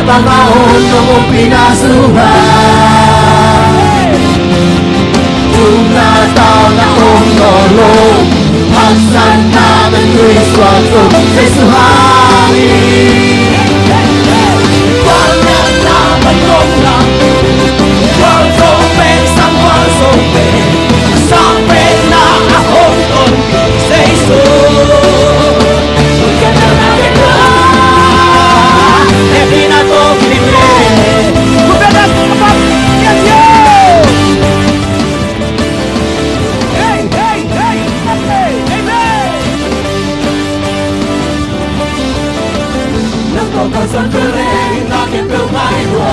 Panahon ng pinasuhan Tumataw na umulong Pagsan namin ko'y sweldo sa suhangin Walang naman kong lang World's open, someone's open Something na akong konti sa iso Huwag na namin Every night of the day We're gonna come up Yes, yo! Hey, hey, hey! Hey, hey! Nagpapasang tuloy Aking pagmaiwan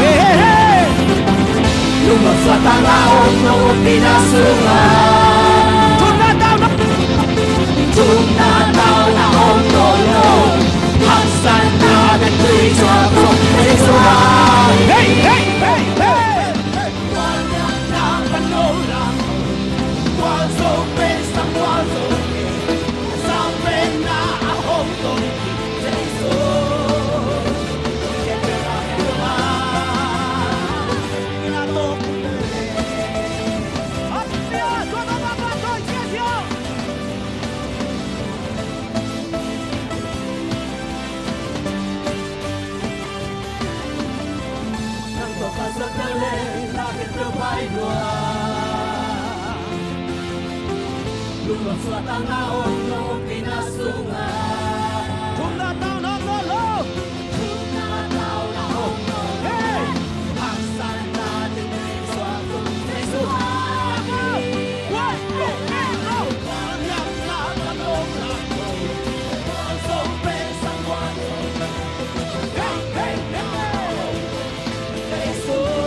Hey, hey, hey! Lumag sa tangaon Noong pinasuhan Tumataw na akong tulong Hangsan namin ko'y swakong isuhan Hey, hey, hey, hey! Walang naman lang Walls open, some walls open Sabi na akong konti sa iso Kaya naman Ginatong At siya, doon ang mga toy, siya! Lumang sa tangaon noong pinasungan Tumataw na lolo Tumataw na hongo Hey! Hangsan natin ay swakong nesuhangin What? Oh! Walang natanong ako Walls open sa kwarto Hey! Hey! Hey! Peso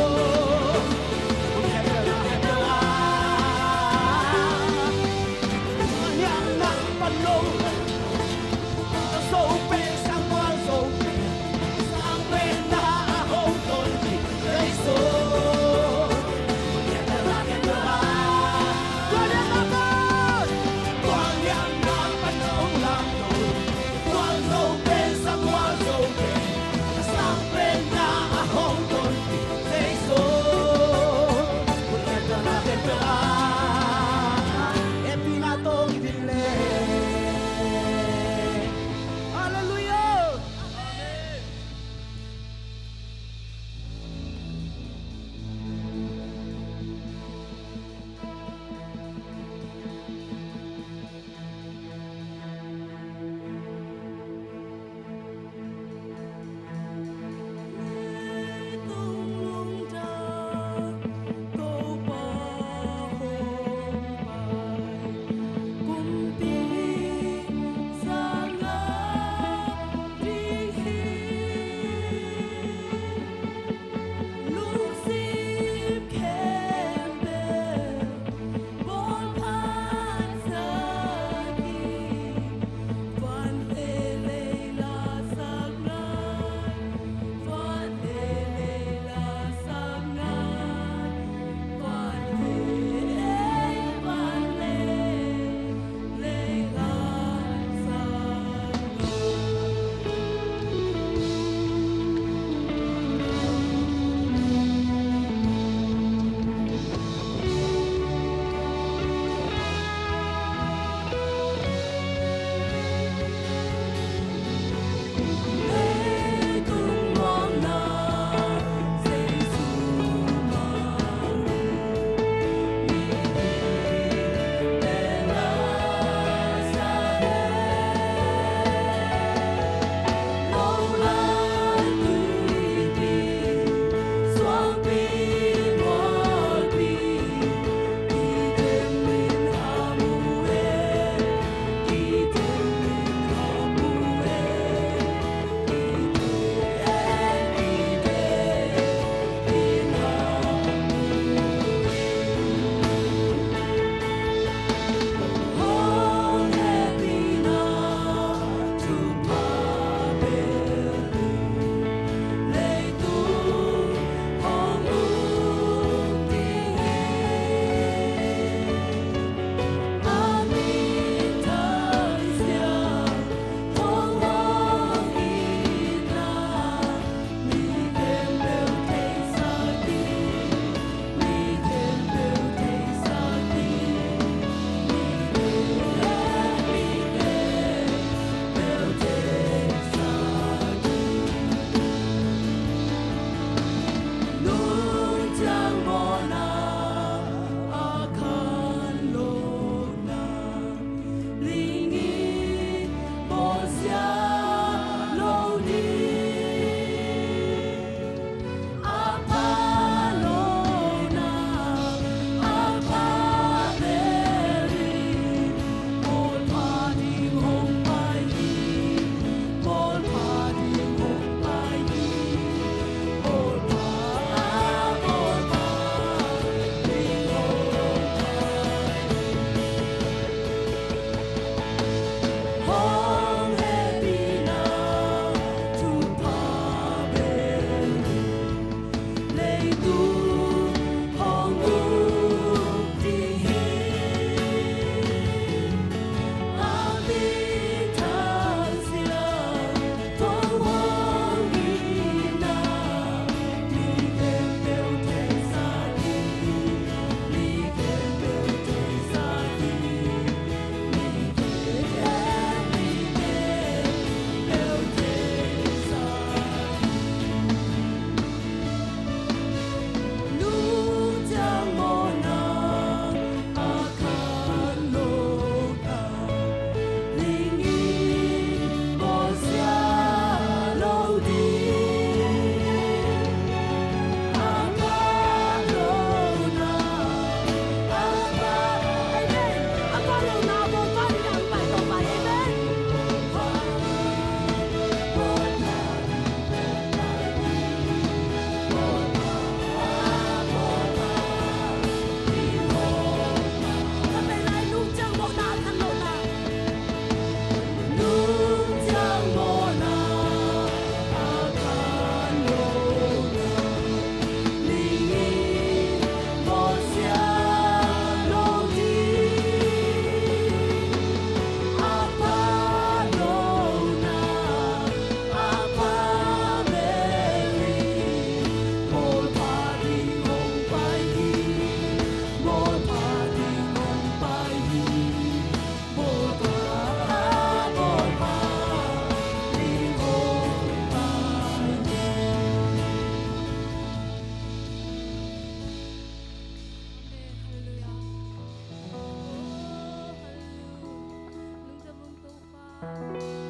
Nang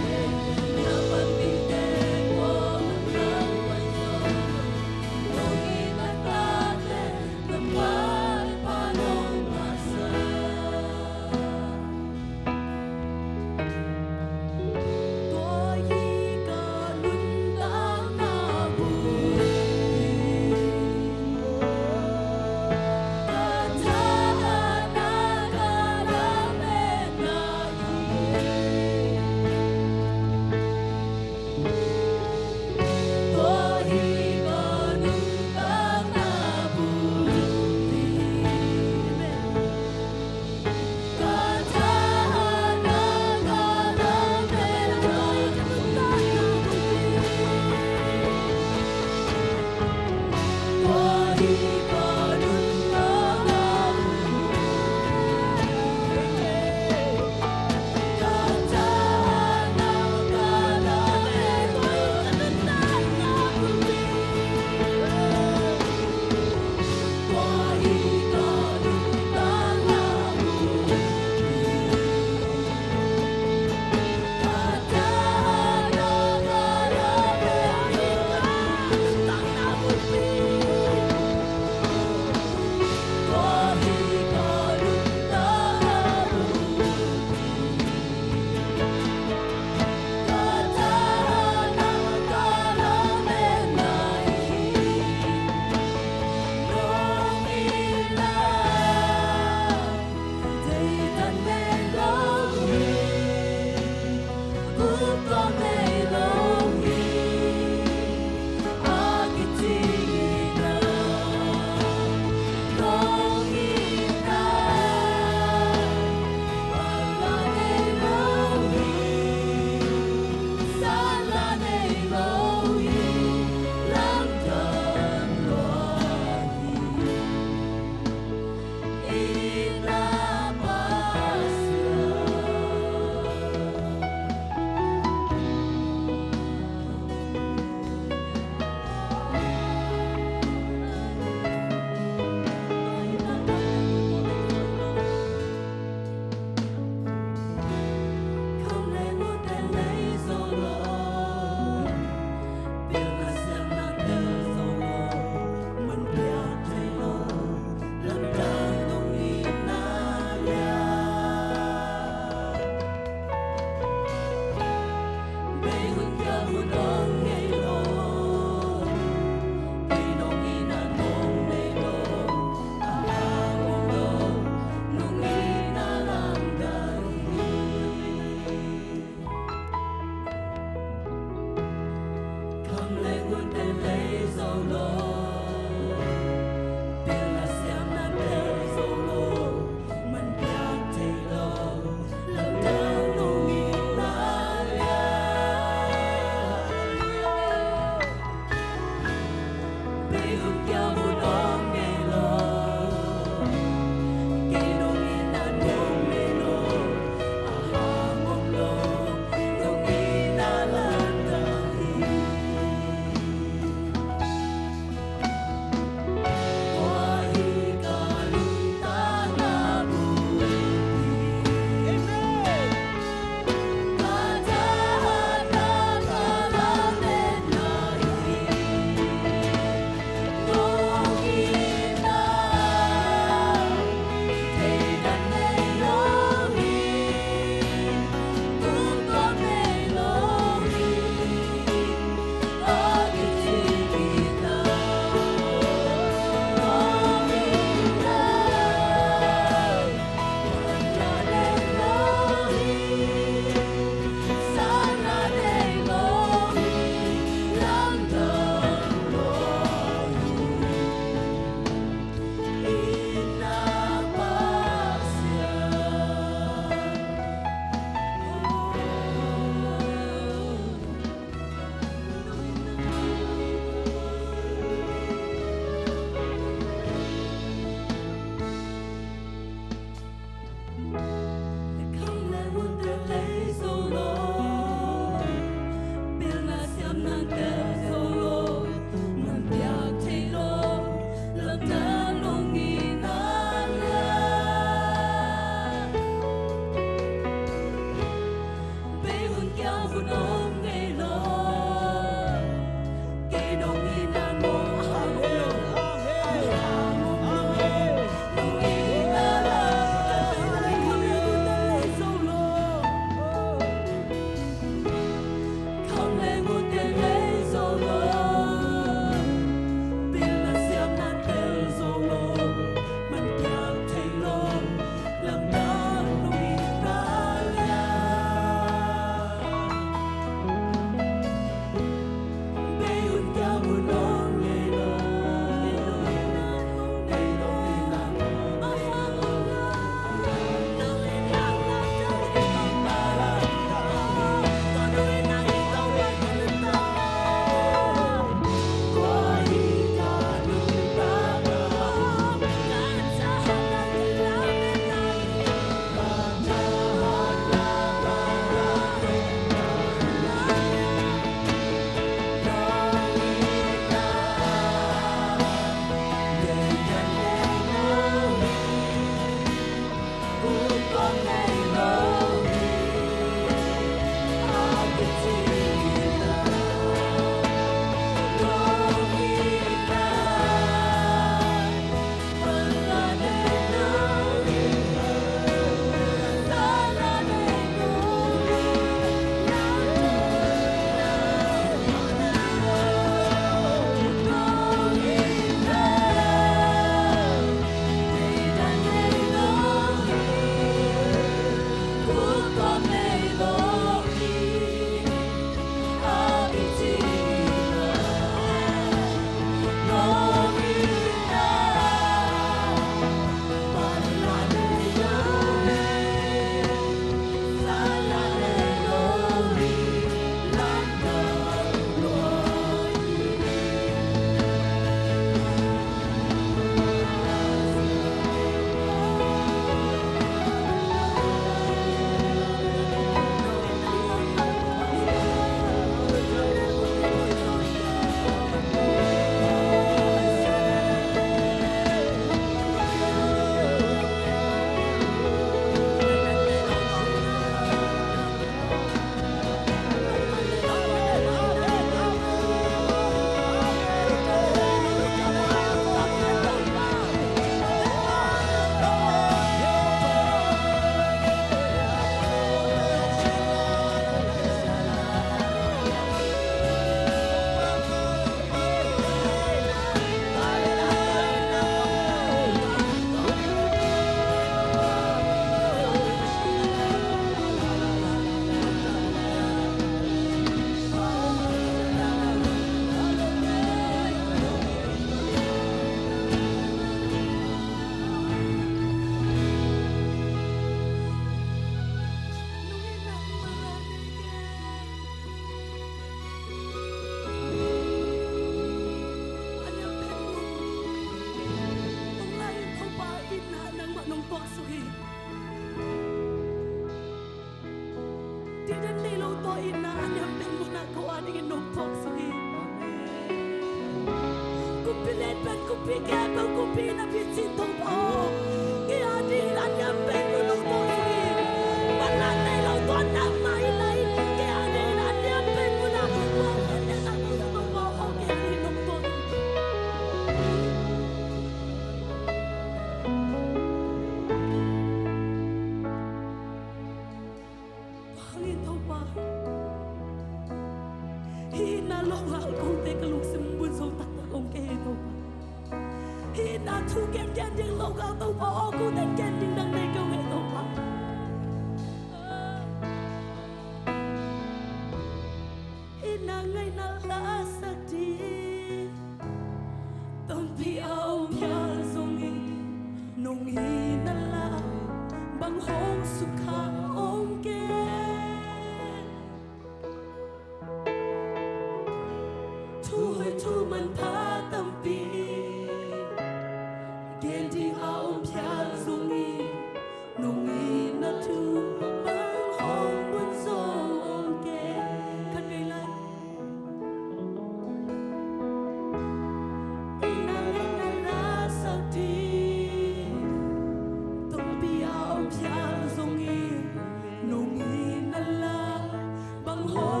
home.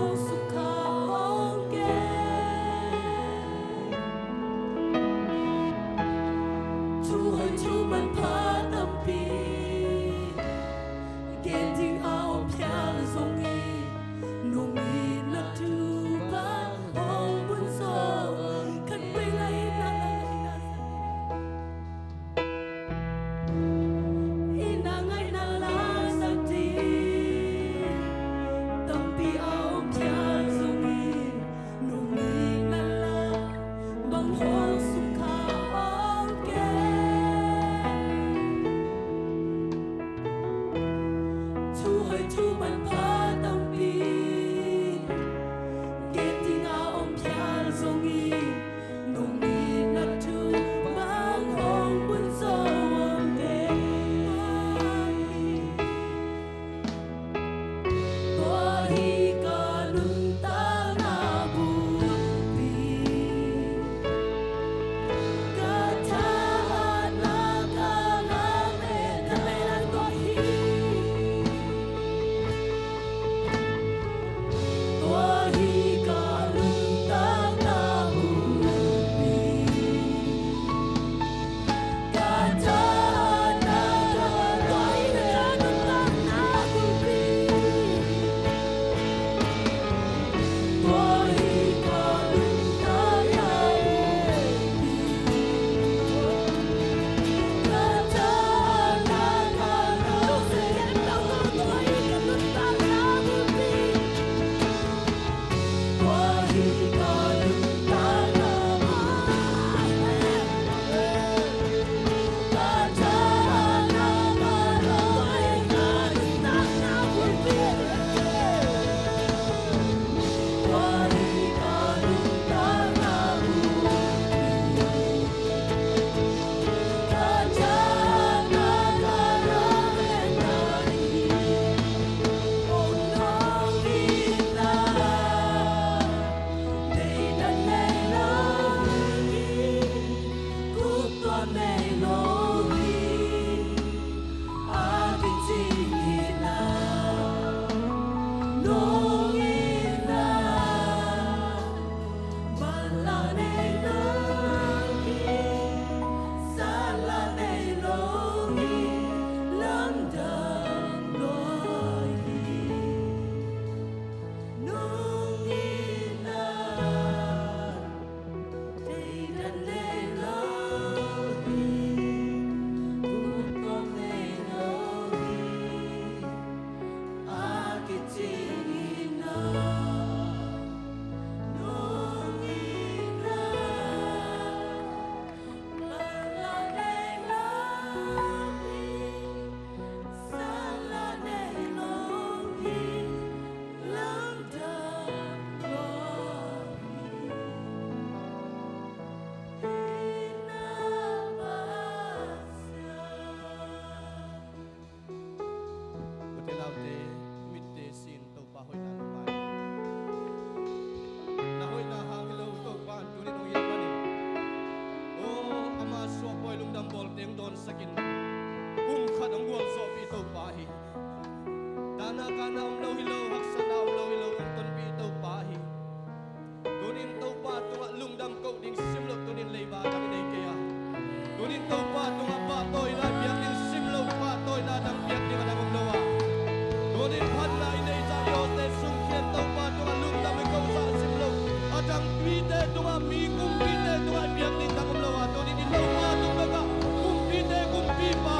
tunga mi kumpite tunga biak ni tangom lawa to ni lawa tunga kumpite kumpipa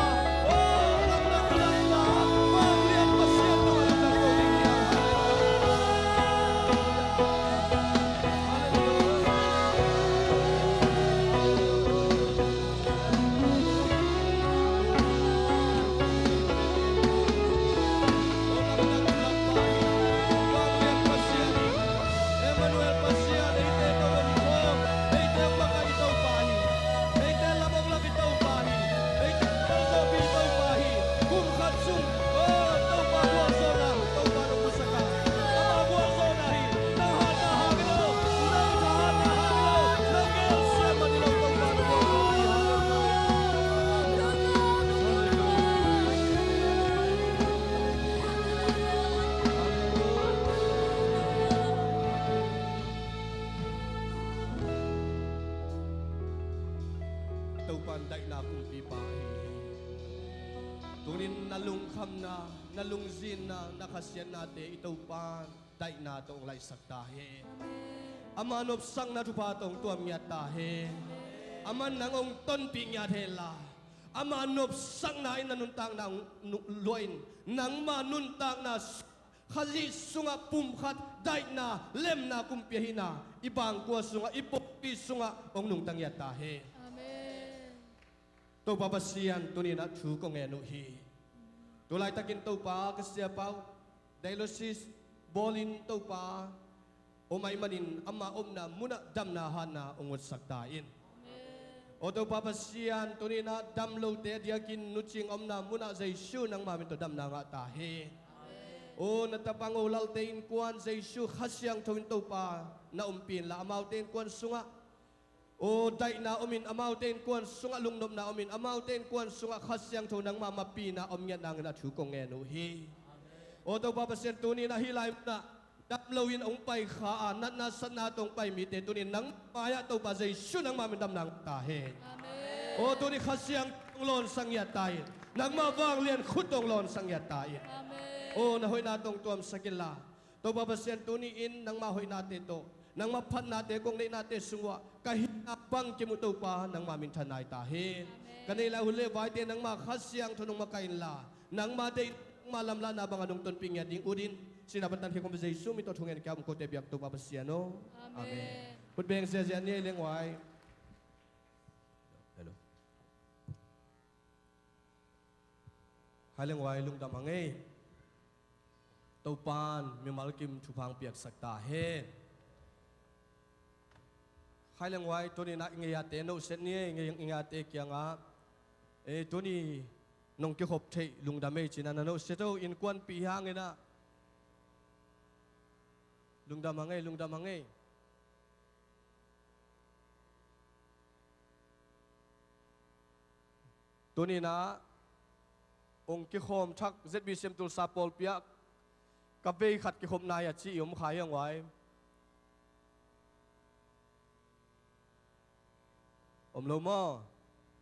oh lang lang la pamlian pasien tunga lang ko ni niya pandai na kung pipahi tunin nalung kam na nalung zin na nakasyan nate itaw pan dai na tong lay saktahe amanop sang na tupatong tuam niya tahe aman nangong ton pingya hela amanop sang na inanuntang na luin nang manuntang na Khalis sunga pumkhat dai na lem na kumpiyahina ibang kuwa sunga ipopi sunga ong nung tangya tahe to babasian tunina thu ko ngenu hi tulay takin to pa kasya pau dialysis bolin to pa o may manin ama omna muna damna hana ungot saktain o to babasian tunina damlo te diakin nuching omna muna jaisu nang mamin to damna nga tahe o natapangulal tein kuan jaisu khasyang thawin to pa na umpin la amaw tein kuan sunga o dai na omin amauten kuan sunga lungnom na omin amauten kuan sunga khasyang thonang mamapi na omnya nang na thukong ngenu hi o to papasen tuni na hilay na daplawin ong pai kha nat na sana tong pai mi te tuni nang maya to pa jai su nang mamindam nang tahe o tuni khasyang lon sangya tai nang mawang lian khutong lon sangya tai o na hoy natong tuam sakila to papasen tuni in nang mahoy nate to nang mapat natin kung na natin sungwa kahit abang kimuto pa nang mamintanay tahin kanila huli baite nang makasyang tunong makainla nang maday malamla na bang anong tonpingya ding udin sinabatan kong bazay sumito tungen kaya mong kote biyak to papasyano amen putbeng siya siya niya ilingway hello halingway lungdamangay taupan mimalkim chupang piyak saktahin Kailang wai tuni na ingayate no set niya ngayang ingate kya nga tuni nong kihop te lungdamay chinana no seto in kwan pihangin na lungdamangay tuni na ong kihom thak ZB Semtul Sapol piak kabay khat kihom na ya chi yom khayang wai om lo mo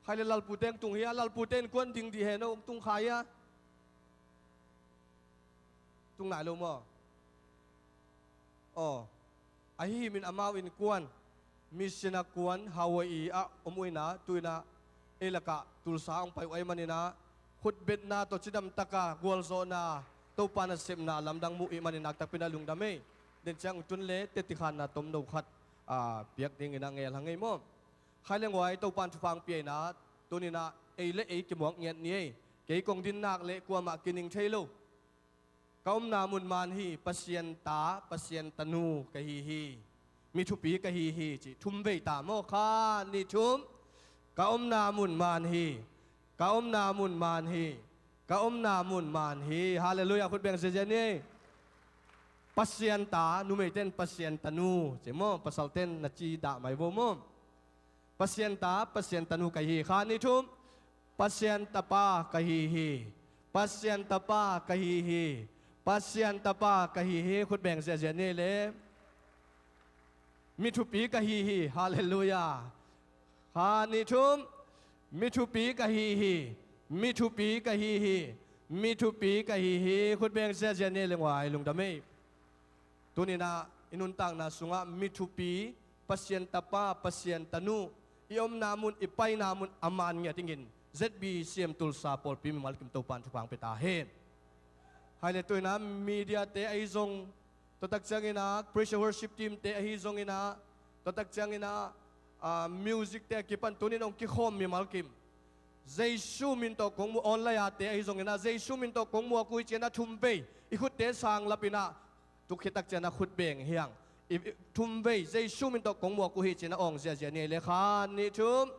khai lal puteng tung hia lal puten kwan ding di he no tung khaya tung nai lo mo ahi min amau in kwan misina kwan hawaii a omuina tuina elaka tulsa ong pai oi manina khutbet na to chidam taka golzo na to pana sem na lamdang mu i maninak tak pinalung dame den chang tunle tetikhan na tom no khat piak ding ina ngel hangai mo khai leng wai to pan chupang pi na tunina eile e kimok nget ni ke kong din nak le kwa ma kining thailo kaum namun man hi pasien tanu ka hi mi thupi ka hi chi thum ve ta mo kha ni thum kaum namun man hi hallelujah khut beng se ni pasien ta nu me ten pasien tanu che mo pasal ten na chi da mai bo mo pasien tanu ka hi kha ni thum pasien ta pa ka hi pasien ta pa ka hi pasien ta pa ka hi khut beng se ni le mi thupi ka hi hallelujah kha ni thum mi thupi ka hi mi thupi ka hi khut beng se ni lengwai lungdame tunina inuntang na sunga mi thupi pasien tapa pasien tanu iom namun ipai namun aman nya tingin ZB siam tulsa pol pi mal kim to pan chupang peta hen haile tu na media te ai zong to tak chang ina praise worship team te ai zong ina to tak chang ina music te ki pan tunin ong ki khom mi mal kim Giêsu min to kong mu online ate ai zong ina Giêsu min to kong mu ku chena thumpe i khut te sang lapina tu khitak chena khut beng hiang thumpe Giêsu min to kong mu ku hi chena ong zia zia ni le khan ni thum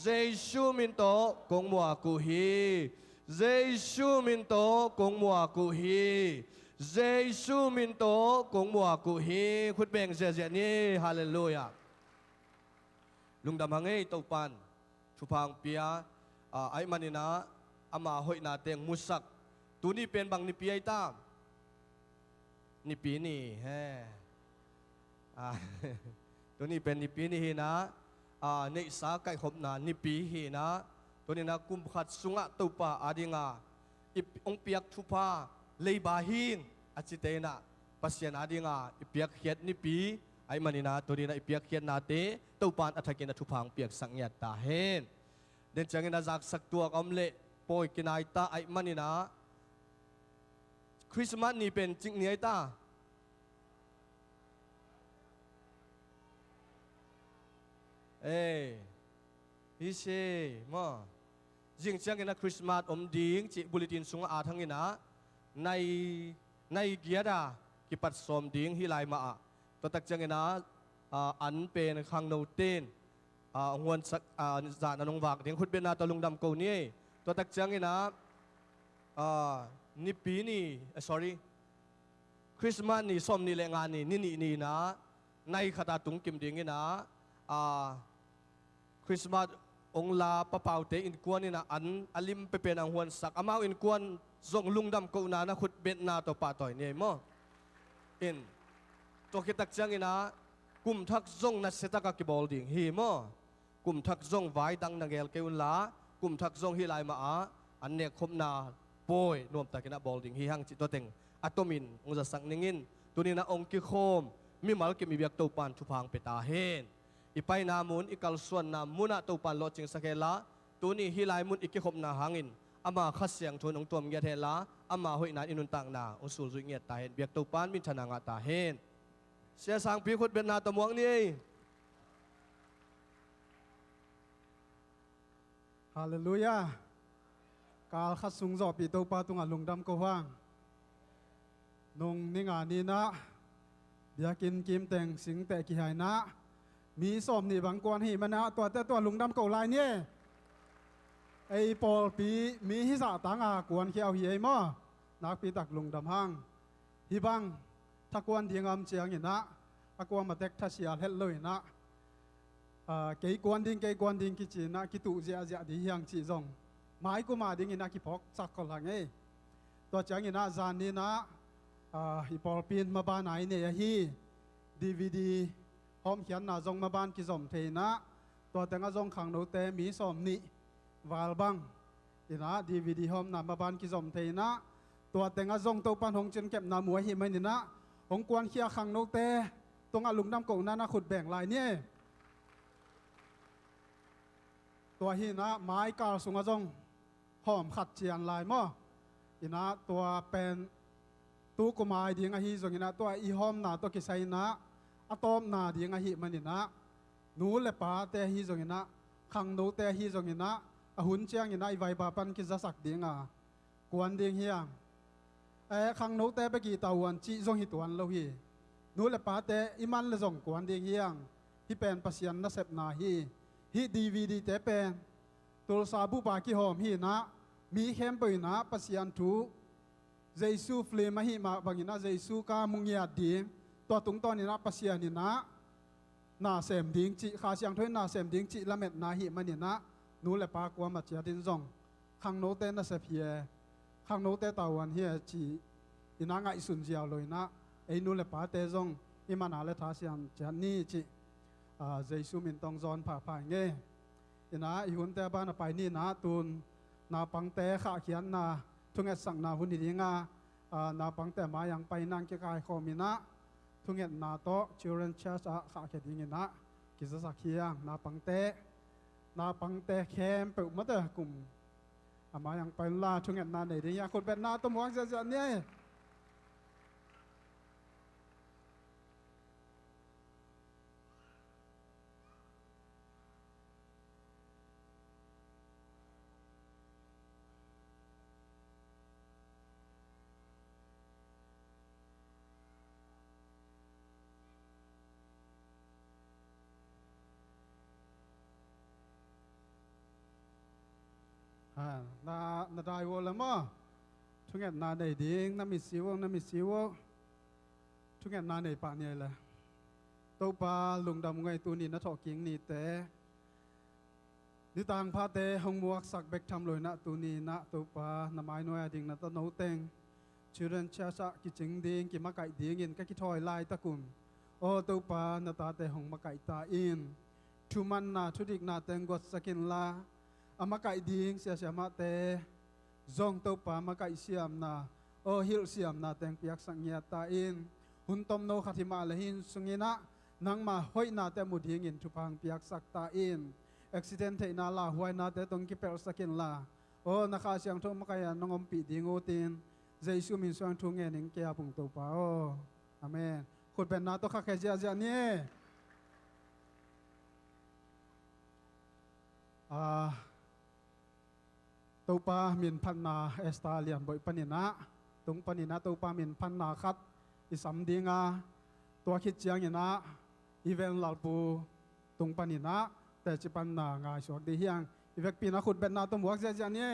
Giêsu min to kong mu ku hi Giêsu min to kong mu ku hi Giêsu min to kong mu ku hi khut beng zia zia ni hallelujah lungdam hangai to pan chupang pia ai manina ama hoi na teng musak tu ni pen bang ni pi ai ta ni pi ni he tu ni pen ni pi ni hi na nei sa kai khop na ni pi hi na tu ni na kum khat sunga to pa adinga ong piak thupa leiba hin achite na pasien adinga ipiak khiat ni pi ai manina tu ni na ipiak khiat na te to pan athakin na thupang piak sangyat ta hen den changin azak saktua kamle poi kinai ta ai manina Christmas ni pen ching ni ai ta hi se ma jing changin na Christmas ding chi bulletin sunga a thangina nai giada ki pat som ding hi lai ma a to tak changina an pen khang no ten ngwan sak za na nong wak ding khut ben na to lungdam ko ni to tak changina ni pi ni sorry Christmas ni som ni le nga ni na nai khata tung kim ding ina Christmas ong la papau te in kwan ina an alim pe pen ang huan sak amao in kwan zong lungdam ko na na khut ben na to pa toy ni mo in to kitak changina kum thak zong na setaka ki bol ding hi mo kum thak zong vai dang na gel keun la kum thak zong hi lai ma an ne khom na poi nom takina bol ding hi hang chi to teng atomin ong za sang ningin tunina ong ki khom mi mal ki mi biak to pan thupang peta hen ipai namun ikal suan na muna to pan lo ching sakela tuni hi lai mun iki khom na hangin ama khasyang thon ong tom ngiat hela ama hoi na inun tang na ong sul zu ngiat ta hen biak to pan min thana nga ta hen sia sang pi khut ben na to muang ni Hallelujah กาลขัดสุงจอปีโตปาตุงอลุงดำก็ว่างนงนิงานีนะเบียกินกิมแต่งสิงแต่กี่หายนะมีสอมนี่บางกวนหีมันนะตัวแต่ตัวลุงดำเก่าลายเนี่ยไอปอลปีมีฮิสาตังอากวนเขียวเหียมอนักปีตักลุงดำห้างฮิบังถ้ากวนเดียงอำเจียงเห็นนะอากวนมาเต็กทัศยาเฮ็ดเลยนะเกี่ยกวนดิ้งกิจีนะกิตุเจียดีเฮียงจีจงหมายกูมาดิ้งอินะกิพอกสักคนหลังตัวจังอินะจานนี้นะฮิปอลปีนมาบ้านไหนเนี่ยฮีดีวีดีหอมเขียนนะจงมาบ้านกิจอมเทนะตัวแต่งจงขังโนเตมีสมนิวาลบังอินะดีวีดีหอมนะมาบ้านกิจอมเทนะตัวแต่งจงตัวปันหงเจนเก็บน้ำหัวหิมันนี่นะหงกวนเขียขังโนเตตรงอลุงน้ำกงนั้นนะขุดแบ่งลายเนี่ยตัวหินะไม้กาลสุงจงหอมขัดเจียนลายมั่วอินะตัวเป็นตู้กุมารดีงาฮีจงอินะตัวอีหอมนาตัวกิไซนะอะตอมนาดีงาฮีมันนี่นะหนูเล็บปาแต่ฮีจงอินะขังหนูแต่ฮีจงอินะหุ่นเจียงอินะอีไวบาปันกิจะสักดีงากวนดีงเฮียงขังหนูแต่ไปกี่ตาวันจีจงฮิตวันโลฮีหนูเล็บปาแต่อิมันเลยจงกวนดีงเฮียงฮิเป็นปัสยันนัสเซปนาฮีดีวีดีแต่เป็นตัวซาบุปากิหอมฮีนะมีเข้มไปนะปัสยันทูเยซูฟเลมาหิมาบางอินะเยซูกามุงยาดีตัวตุงตอนนี้นะปัสยันนี่นะนาเสมดิ้งจิขาเสียงถ้วยนาเสมดิ้งจิละเม็ดนาหิมันนี่นะนู้นแหละปากว่ามาเจียดินซองขังโนเตนะเสพียขังโนเตตาวันเฮียจีอินะไงสุนเจียวเลยนะไอ้นู้นแหละปาเตซองอิมันอะไรท้าเสียงเจนนี่จิเยซูมินตองจอนผ่าผ่านเงี้ยอินะอีหุ่นแต่บ้านไปนี่นะตูนนาปังแต่ข้าเขียนนาทุ่งเอสังนาหุ่นดีงานาปังแต่มาอย่างไปนั่งเกี่ยกายคอมินะ ทุงเงินนาโต children church ขาเขดิงินะกิจสักเฮียงนาปังเตแคมเปิดมาเตอกลุ่มอามายังไปลาทุงเงินนาในเดียคนเป็นนาตัวหมวกจะเนี่ยนาได้วอลมั้งทุกอย่างนาได้ดิ้งน้ำมิสิวทุกอย่างนาได้ปะเนี่ยแหละตัวปลาลุงดำไงตัวนี้นัทอกิ่งนี่แต่ดิต่างพาเตหงมวกสักเบกทำเลยนะตัวนี้นะตัวปลาน้ำไม้น้อยดิ้งนะตะโนเต็งชื่อเรนชาชะกิจิงดิ้งกิมาไก่ดิ้งอินก็กิถอยลายตะกุ่มโอ้ตัวปลานาตาเตหงมาไก่ตาอินทุมันนาทุดิกนาเต็งกดสกินลาอามาไก่ดิ้งเสียมาเตจงตัวปามาไก่เสียมนาโอฮิลเสียมนาแตงเปียกสังเงียตาอินหุ่นตมโนขัติมาเลหินสุงินะนังมาห้อยนาแต่มุดหิงินทุพังเปียกสักตาอินอุบิเหตุเทนาลาหวยนาแต่ตรงกิเปลสกินลาโอ้นักอาเซียงทุ่มมาไก่นงอมปีดิงโอตินเจสุมินสวงทุ่งเงินเกียพุงตัวปาโออาเมนคุณเป็นนาตัวข้าแค่เจ้าเนี่ยตัวปลามินพันนาเอสตาเลียนบ่อยปนินะตรงปนินะตัวปลามินพันนาคัดอิสัมดีงาตัวคิดเจียงยนะอีเวนลาปูตรงปนินะแต่จิปันนางาสวกดีเฮียงอีเวกปีนะขุดเป็นนาตัวหมวกเจียนี่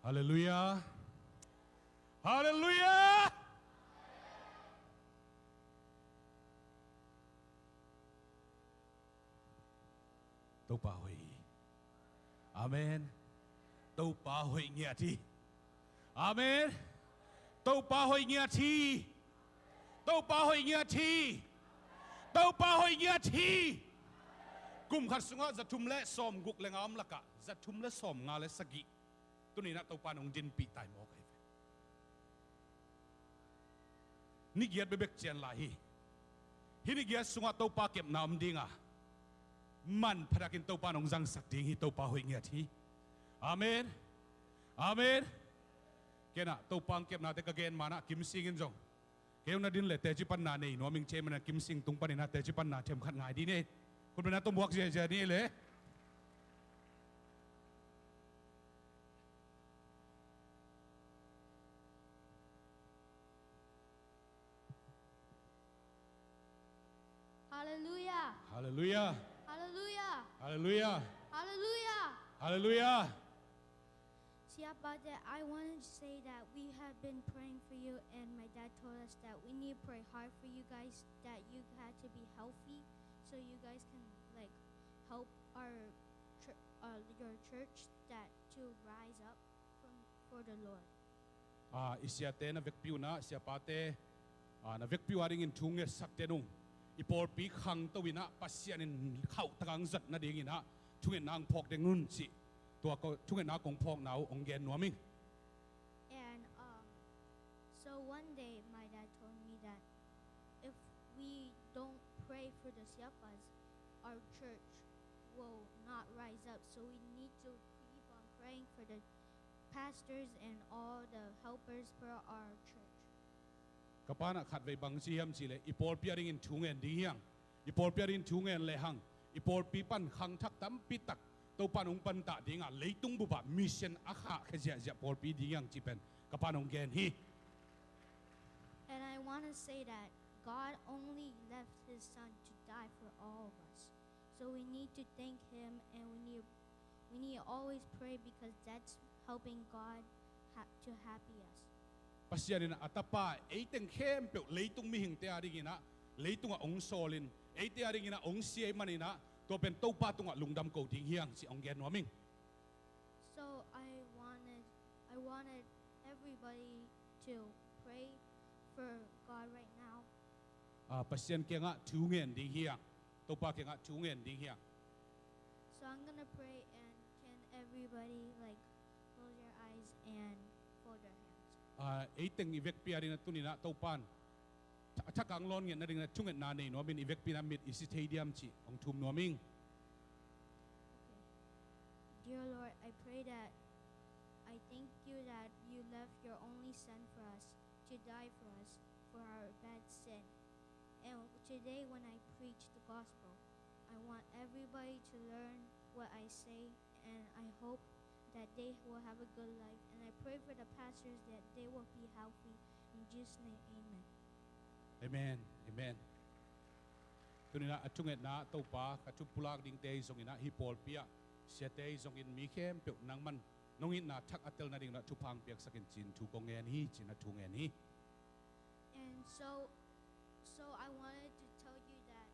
Hallelujah. Hallelujah. Tâu bà hội. Amen. Tâu bà hội nghĩa thi. Amen. Tâu bà hội nghĩa thi. Tâu bà hội nghĩa thi. Tâu bà hội nghĩa thi. Kum khát sunga zatum le som guk le ngam laka. Zatum le som nga le sagi. Tu ni na tâu bà nong din pi tai mo kai. Ni giat bebek chen la hi. Hi ni giat sunga tâu bà kep nam dinga. Man parakin tâu bà nong zang sak ding hi tâu bà hội nghĩa thi. Amen. Amen. Kena tâu pang kep na te kagen mana kim singin jong. Kêu na din le te chi pan na nei no ming che mana kim sing tung pan na te chi pan na them khat ngai di ne. Kun bena to muak je je ni le. Hallelujah. Hallelujah. Hallelujah. Hallelujah. Hallelujah. Hallelujah. Siapate, I wanted to say that we have been praying for you, and my dad told us that we need to pray hard for you guys, that you had to be healthy, so you guys can like help your church that to rise up for the Lord. Isya te na vek piu na siapa te na vek piu aring in thunge sak te nung ipor pi khang to wina pasian in khau takang zat na ding ina thungen nang phok de ngun si tua ko thungen na kong phok nau ong gen nuaming. And so one day my dad told me that if we don't pray for the Siapas, our church will not rise up. So we need to keep on praying for the pastors and all the helpers for our church. Kapana khat ve bang si ham si le ipor pi aring in thungen ding hiang ipor pi aring thungen le hang ipor pi pan khang thak tam pi tak to pan ong pan ta ding a leitung bu ba mission akha khazia ja por pi ding yang chi pen kapan ong gen hi. And I want to say that God only left his son to die for all of us. So we need to thank him, and we need to always pray, because that's helping God to happy us. Pasian na atapa eiteng khem pe leitung mi hing te aring ina leitung a ong solin eite aring ina ong siai manina to pen to pa tunga lungdam ko ding hiang si ong gen noming. So I wanted everybody to pray for God right now. Pasian ke nga thungen ding hiang to pa ke nga thungen ding hiang. So I'm gonna pray, and can everybody like close your eyes and fold your hands. Eiteng ivek pi aring na tunina to pan thakang lon ngen na ding na thungen na nei no bin ivek pi na mit isi stadium chi ong thum noming. Dear Lord, I pray that I thank you that you left your only son for us to die for us for our bad sin. And today when I preach the gospel, I want everybody to learn what I say, and I hope that they will have a good life. And I pray for the pastors that they will be healthy. In Jesus' name, amen. Amen. Amen. Tunina atunget na to pa katupulak ding te zong ina hipol pia sia te zong in mi khem pe nang man nongin na thak atel na ding na tupang piak sakin chin tu kongen hi chin na tungen hi. And so I wanted to tell you that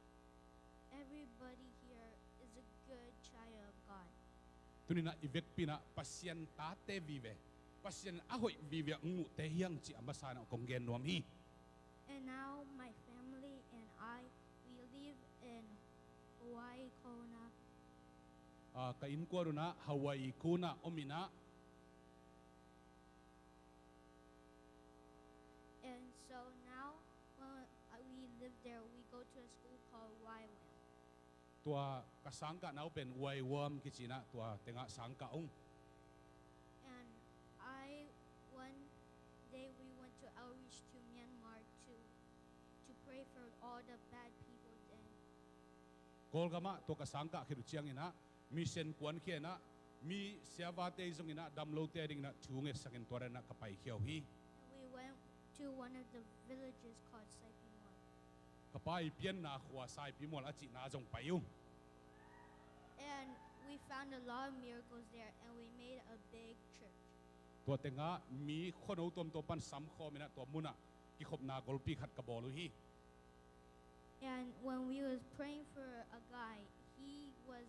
everybody here is a good child of God. Tunina ivek pina pasien ta te vive pasien ahoi vive ngu te hiang chi ambasana kongen nom hi. And now my family and I, we live in Hawaii, Kona. Kain ko na Hawaii kuna omina. And so now when we live there, we go to a school called YWAM. Tua kasangka na open wai wam kichina tua tenga sangka ong. And one day we went to outreach to Myanmar to pray for all the bad people then. Kol gama to kasangka khiru chiang ina mission kwan khia na mi siava te zong ina damlo te ding na thunge sakin tora na kapai khiau hi. And we went to one of the villages called Saipimor. Kapai pian na khwa sai pi mol achi na jong payu. And we found a lot of miracles there, and we made a big church. ตัวเต็งอ่ะมีคนเอาตัวปันซ้ำคอมินะตัวมุนะกิขบนากอลปีขัดกระบอกลุย And when we was praying for a guy, he was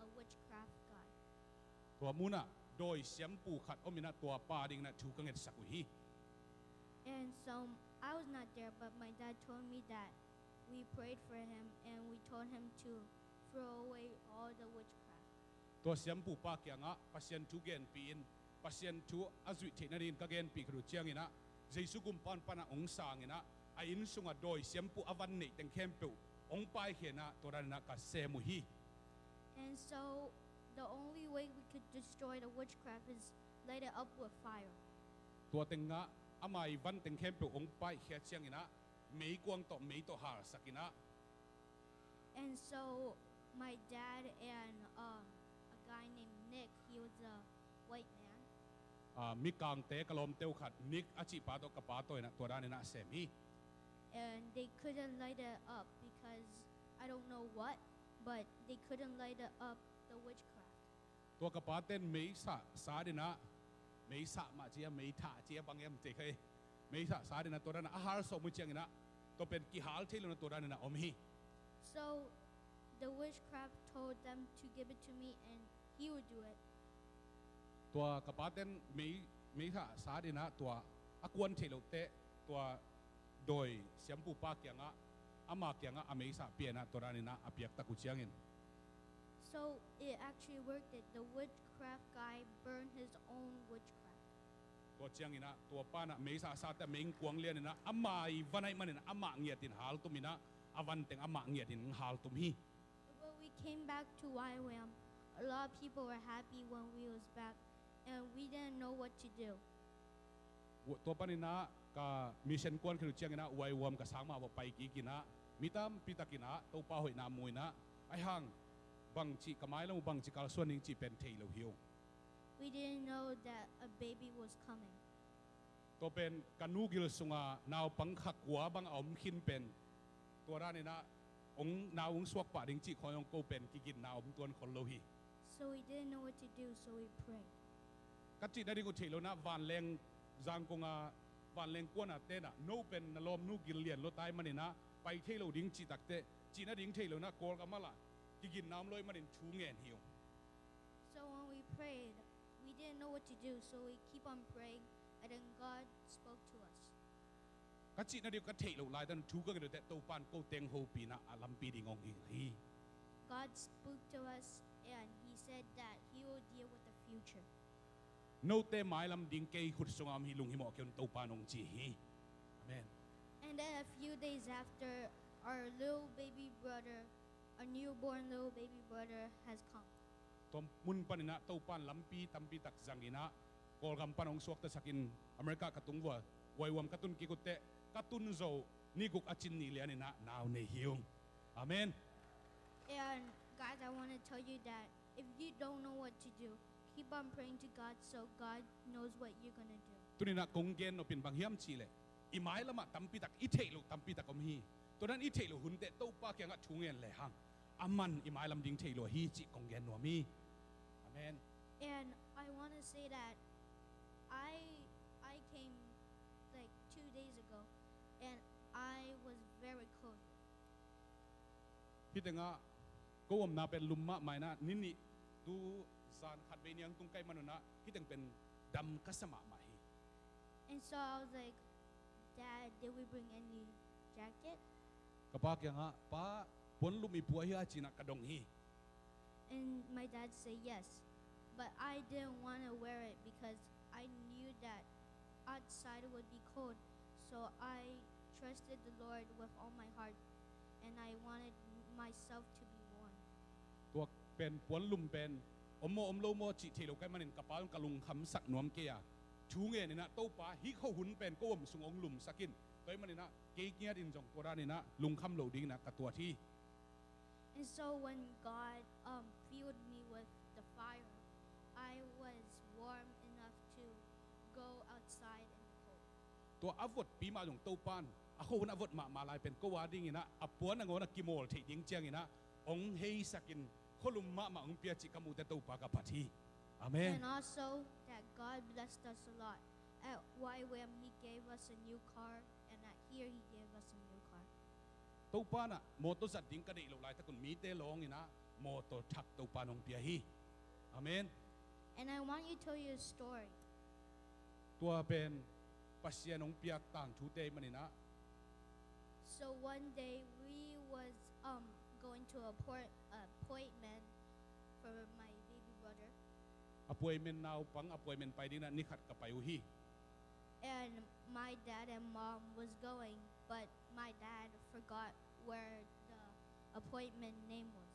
a witchcraft guy. ตัวมุนะโดยเสียมปูขัดอมินะตัวปาดิงนะถูกกังเงินสักวิ And so I was not there, but my dad told me that we prayed for him and we told him to throw away all the witchcraft. ตัวเสียมปูปาเกียงอ่ะปัสยันทูเกนปีนปัสยันทูอาจุเทนารินกังเกนปีกรุเจียงอินะเจสุกุมปันปนะองศาอินะไอ้อินสุงอ่ะโดยเสียมปูอวันนี่แต่งเข้มปูองไปเขียนะตัวนั้นนะกัเซมุฮี And so the only way we could destroy the witchcraft is light it up with fire. ตัวเต็งอ่ะอามาอีวันแต่งเข้มปูองไปเขียเจียงอินะไม่กวางต่อไม่ต่อหาสักอินะ And so my dad and a guy named Nick, he was a white man. มีกางเตะกระลมเตียวขัดนิกอาจิปาโตกระปาโตยนะตัวนั้นนะเซมี And they couldn't light it up because I don't know what, but they couldn't light it up the witchcraft. ตัวกระปาเต้นไม่สาดินะไม่สามาเจียไม่ท่าเจียบางแอมเจเคยไม่สาดินะตัวนั้นอาหารสมุเจียงนะตัวเป็นกิฮาลที่เราตัวนั้นนะอมฮี So the witchcraft told them to give it to me and he would do it. ตัวกระปาเต้นไม่สาดินะตัวอากวนเทโลเตตัวโดยเสียมปูปาเกียงอะอามาเกียงอะอเมริกาเปียนะตัวนั้นนะอเปียกตะกุเจียงิน So it actually worked that the witchcraft guy burned his own witchcraft. ตัวเจียงินะตัวป้านะเมริกาซาแต่เมงกวงเลียนนะอามาอีวันไหนมันนะอามาเงียดินหาลตุมินะอาวันเต็งอามาเงียดินหาลตุมฮี When we came back to YWAM, a lot of people were happy when we was back and we didn't know what to do. ตัวปนินะกับมิเชนกวนคือเจียงนะไว้วมกับสางมาว่าไปกี่กินะมิตามพิตากินะตัวป้าหอยนามวยนะไอห่างบังจีกไม้แล้วบังจีกาลส่วนหนึ่งจีเป็นเทลหิว We didn't know that a baby was coming. ตัวเป็นกันูกิลสุงานาวปังขักหัวบังเอาขินเป็นตัวด้านนี้นะองนาวองสวกป่าดิงจีคอยองโกเป็นกิกินนาวตัวคนโลหิ So we didn't know what to do, so we prayed. กัจจิได้ดิกูเทลนะวันแรงจางกงวันแรงกวนเต้นะโนเป็นนลมนูกิลเลียนรถไตมันนี่นะไปเทลดิงจีตักเตจีน่าดิงเทลนะโกลกัมมาละกิกินน้ำลอยมันชูเงินหิว So when we prayed, we didn't know what to do, so we keep on praying, and then God spoke to us. กัจจินาเดียวกัเทลลายตันชูก็กระโดดแต่ตัวปานโกเต็งโฮปีนะอาลัมปีดิงองอีฮี God spoke to us, and He said that He will deal with the future. โนเตไม้ลำดิงเกยขุดสงามฮิลุงฮิโมเกี่ยวตัวปานองจีฮีอาเมน And then a few days after, our little baby brother, our newborn little baby brother, has come. ตัวมุนปานินะตัวปานลำปีตัมปีตักจังกินะกอลกัมปานองสวกตะสักินอเมริกากระตุงวัวไว้วมกระตุนกิกุเตกระตุนโซนี่กุกอจินนี่เลียนินะนาวเนฮิวอาเมน And guys, I want to tell you that if you don't know what to do, keep on praying to God so God knows what you're going to do. ตัวนี้นะกงเกนเอาเป็นบางเฮียมชีเลยอีไม้ละมาตัมปีตักอีเทลุตัมปีตักอมฮีตัวนั้นอีเทลุหุ่นเตตัวป้าเกียงกะชูเงินเลยฮังอามันอีไม้ลำดิงเทลุฮีจิกงเกนนัวมีอาเมน And I want to say that I came like 2 days ago, and I was very cold. พี่แต่งะก็วมนาเป็นลุมมะไม่นะนินี่ดูสารขัดเวนียงตุงไกมันนะพี่แต่งเป็นดำกัสมะมาฮี And so I was like, Dad, did we bring any jacket? กป้าเกียงะป้าปนลุมอีปัวเฮียจีนักกระดงฮี And my dad said yes, but I didn't want to wear it because I knew that outside would be cold. So I trusted the Lord with all my heart, and I wanted myself to be warm. ตัวเป็นปนลุมเป็นอมโลโมจิเทโลไกมันกระป้ากะลุงคำสักนวมเกียชูเงินนี่นะโตป้าฮิเข้าหุ่นเป็นก็วมสุงองลุมสักินตัวมันนี่นะเกียเกียดินจงตัวด้านนี่นะลุงคำโหลดิ้งนะกับตัวที่ And so when God filled me with the fire, I was warm enough to go outside in the cold. ตัวอวดปีมาจงโตปานอาโคนอวดมาลายเป็นก็ว่าดิ้งนี่นะอปวนงอนะกิโมลเทยิงเจียงนี่นะองเฮสักินคนลุมมาองเปียจิกามูแต่โตปากะพัทีอ อาเมน And also that God blessed us a lot. At YWAM, He gave us a new car, and at here He gave us a new car. ตัวป้าน่ะโมโตสัตดิ้งกันอีหลายถ้าคุณมีเตลองนี่นะโมโตทักตัวป้านองเปียฮีอาเมน And I want you to tell you a story. ตัวเป็นปัสยานองเปียต่างชูเตมันนี่นะ So one day we was going to appointment for my baby brother, อป่วยเมนนาวปังอป่วยเมนไปดิ้งนะนี่ขัดกับไปอุฮี and my dad and mom was going, but my dad forgot where the appointment name was.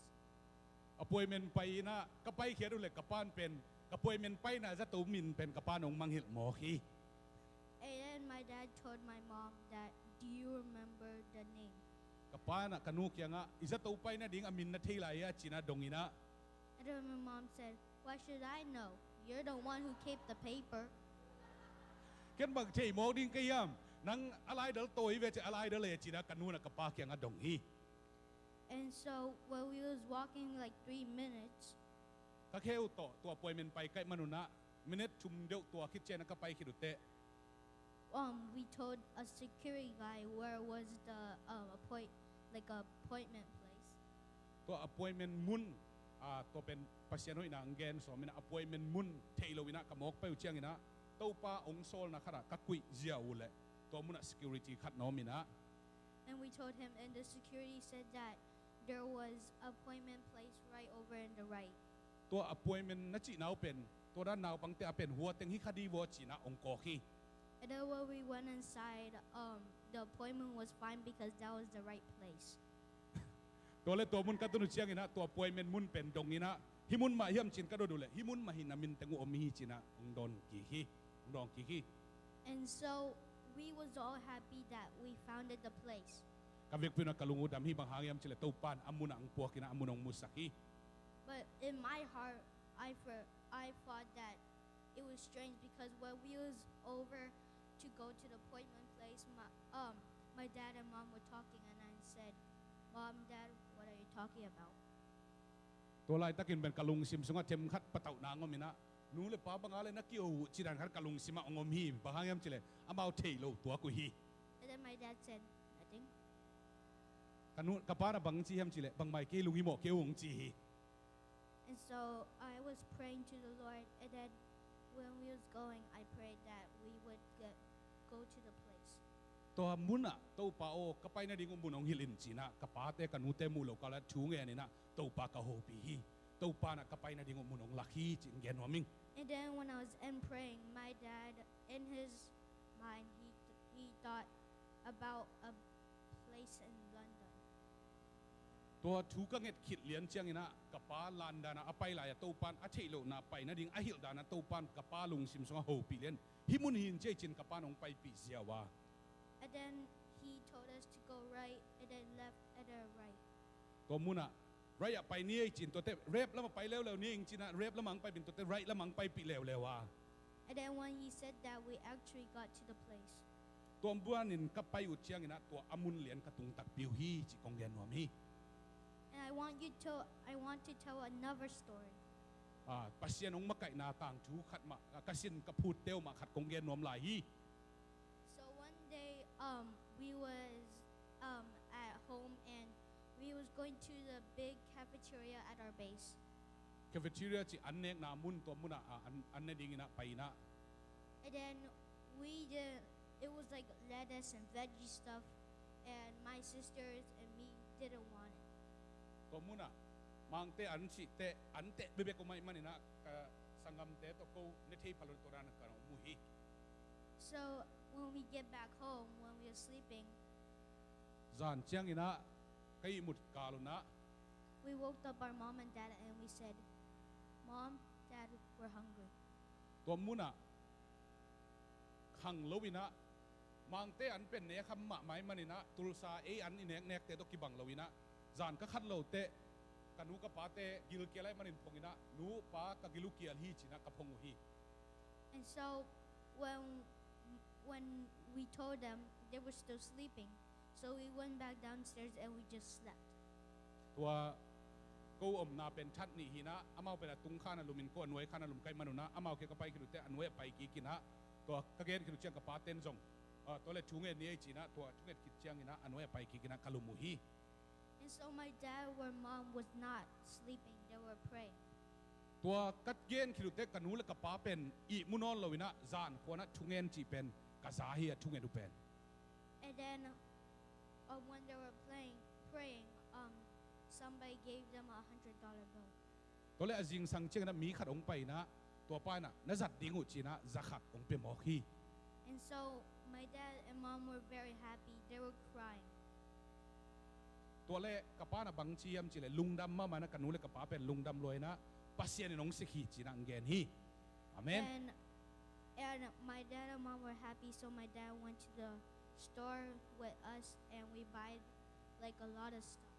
อป่วยเมนไปนะกระไปเขียนดูเลยกระป้านเป็นกระป่วยเมนไปนะจะตูมินเป็นกระป้านองมังหิลหมอฮี And then my dad told my mom that, do you remember the name? กระป้านะกนุกยังอ่ะอิจะตูไปนะดิ้งอามินนะเทไลอะจีนะดงอีนะ And then my mom said, why should I know? You're the one who kept the paper. เกันบังเทยมองดิ้งกยามนังอะไรเดลโตยเวจอะไรเดลเลยจีนะกนูนะกระป้าเขียงอะดงฮี And so when we was walking like 3 minutes, ก็เข้าต่อตัวป่วยเมนไปใกล้มนุษย์นะมินิชุมเดียวตัวคิดเจนะก็ไปคิดดูเตะ we told a security guy where was the appointment place. ตัว appointment มุนตัวเป็นปัสยานุยนะอังเกนสอมินะ appointment มุนเทโลวินะกระมอกไปอุเชียงอีนะตัวป้าองโซลนะขนาดกักกุยเจียวเลยตัวมุนะ security ขัดน้อมินะ And we told him, and the security said that there was appointment place right over in the right. ตัว appointment นัจีนาวเป็นตัวด้านนาวปังเตะเป็นหัวเต็งฮิคดีวอจีนะองกอฮี And then when we went inside, the appointment was fine because that was the right place. ตัวเลยตัวมุนกัตุนุเชียงอีนะตัว appointment มุนเป็นดงอีนะฮิมุนมาเฮียมจินก็ดูเลยฮิมุนมาหินามินเต็งอมีฮีจีนะองดอนกี่ฮีองดองกี่ฮี And so we was all happy that we founded the place. กับเวกพินักกลุงอุดมฮีบางหางยามจิเลตัวปานอามุนะอังปัวกินะอามุนองมุสักฮี But in my heart, I thought that it was strange because when we was over to go to the appointment place, my dad and mom were talking, and I said, "Mom, Dad, what are you talking about?" ตัวลายตะกินเป็นกะลุงซิมสงะเทมขัดปะเต่านางอมินะนูเลยป้าบังอาเลยนักเกี่ยวจีดันขัดกะลุงซิมะองอมฮีบางหางยามจิเลอามาเอาเทโลตัวกุฮี And then my dad said, "Nothing." กันนูกะป้านะบังจียามจิเลบังไม่เกี่ยวลุงฮิโมเกี่ยวองจีฮี And so I was praying to the Lord, and then when we was going, I prayed that we would go to the place. ตัวมุนอะตัวป้าโอกะไปนะดิ้งมุนองฮิลินจีนะกะป้าเตกันนูเตมูโลกะละชูเงนี่นะตัวป้ากะโฮปีฮีตัวป้านะกะไปนะดิ้งมุนองลักฮีจิงเกนวามิง And then when I was praying, my dad, in his mind, he thought about a place in London. ตัวชูกังเอ็ดขิดเลียนเชียงนี่นะกะป้าลานดานะอไปหลายตัวปานอาเทโลนะไปนะดิ้งอาฮิลดานะตัวปานกะป้าลุงซิมสงะโฮปีเลียนฮิมุนหินเจจินกะป้านองไปปีเสียวา And then he told us to go right, and then left at the right. ตัวมุนอะไรอะไปนี่จินตัวเตเรฟแล้วมาไปเร็วๆนี่จินอะเรฟแล้วมังไปเป็นตัวเตไรแล้วมังไปปีเร็วๆว่า And then when he said that, we actually got to the place. ตัวบัวนินกับไปอุดเชียงนี่นะตัวอามุนเหรียญกระตุงตักปิวฮีจิกองเรียนวามี And I want to tell another story. ปัสเซียนองมะไก่นาต่างชูขัดมากระสินกระพูดเตียวมาขัดกองเรียนนวมหลายฮี So one day, we was at home, and we was going to the big cafeteria at our base. แคเฟทีเรียจิอันเนกนามุนตัวมุนอะอันเนดิงนะไปนะ And then it was like lettuce and veggie stuff, and my sisters and me didn't want it. ตัวมุนอะมังเตอันชิเตอันเตเบเบกไม่มันนี่นะสังกัมเตตัวกูเนทีพารุตัวนั้นกันมุฮี So when we get back home, when we were sleeping, จานเชียงนี่นะใครมุดกาลุนะ we woke up our mom and dad, and we said, "Mom, Dad, we're hungry." ตัวมุนอะขังโลวินะมังเตอันเป็นเนคำมะไม้มันนี่นะตุลซาอันนี่เนกเตตัวกิบังโลวินะจานก็ขัดโลเตกันนูกับป้าเตกิลเกียร์ไรมันนี่พงอินะนูป้ากับกิลุเกียร์ฮีจินะกับพงอุฮี And so when we told them, they were still sleeping. So we went back downstairs and we just slept. ตัว กูอมนาเป็นชัดนี่หินะอามาเป็นตุงข้านะลุมินก็อนวยข้านะลุมไกมันนะอามาเกี่ยวกับไปคิดแต่อนวยไปกี่กินนะตัวกระเกนคิดเชียงกับปาเต้นจงตัวเล็กชุงเงินนี้จีนะตัวชุงเงินคิดเชียงนี่นะอนวยไปกี่กินนะคาลุมุฮี And so my dad or mom was not sleeping, they were praying. ตัวกัดเกนคิดแต่กันนูและกับปาเป็นอีมุนอนเราวินะจานคนนั้นชุงเงินจีเป็นกษาเฮียชุงเงินดูเป็น And then when they were praying, somebody gave them $100 bill. ตัวเล็กจิงสังเชียงนะมีขัดองไปนะตัวป้ายนะนั่นจัดดิ้งอุจีนะจะขัดองเป็นหมอฮี And so my dad and mom were very happy. They were crying. ตัวเล็กกับป้านะบางเชียมจีเลยลุงดำมานะกันนูและกับป้าเป็นลุงดำรวยนะปัสเซียนน้องสิขีจีนะเงินฮีอาเมน And my dad and mom were happy, so my dad went to the store with us and we buy like a lot of stuff.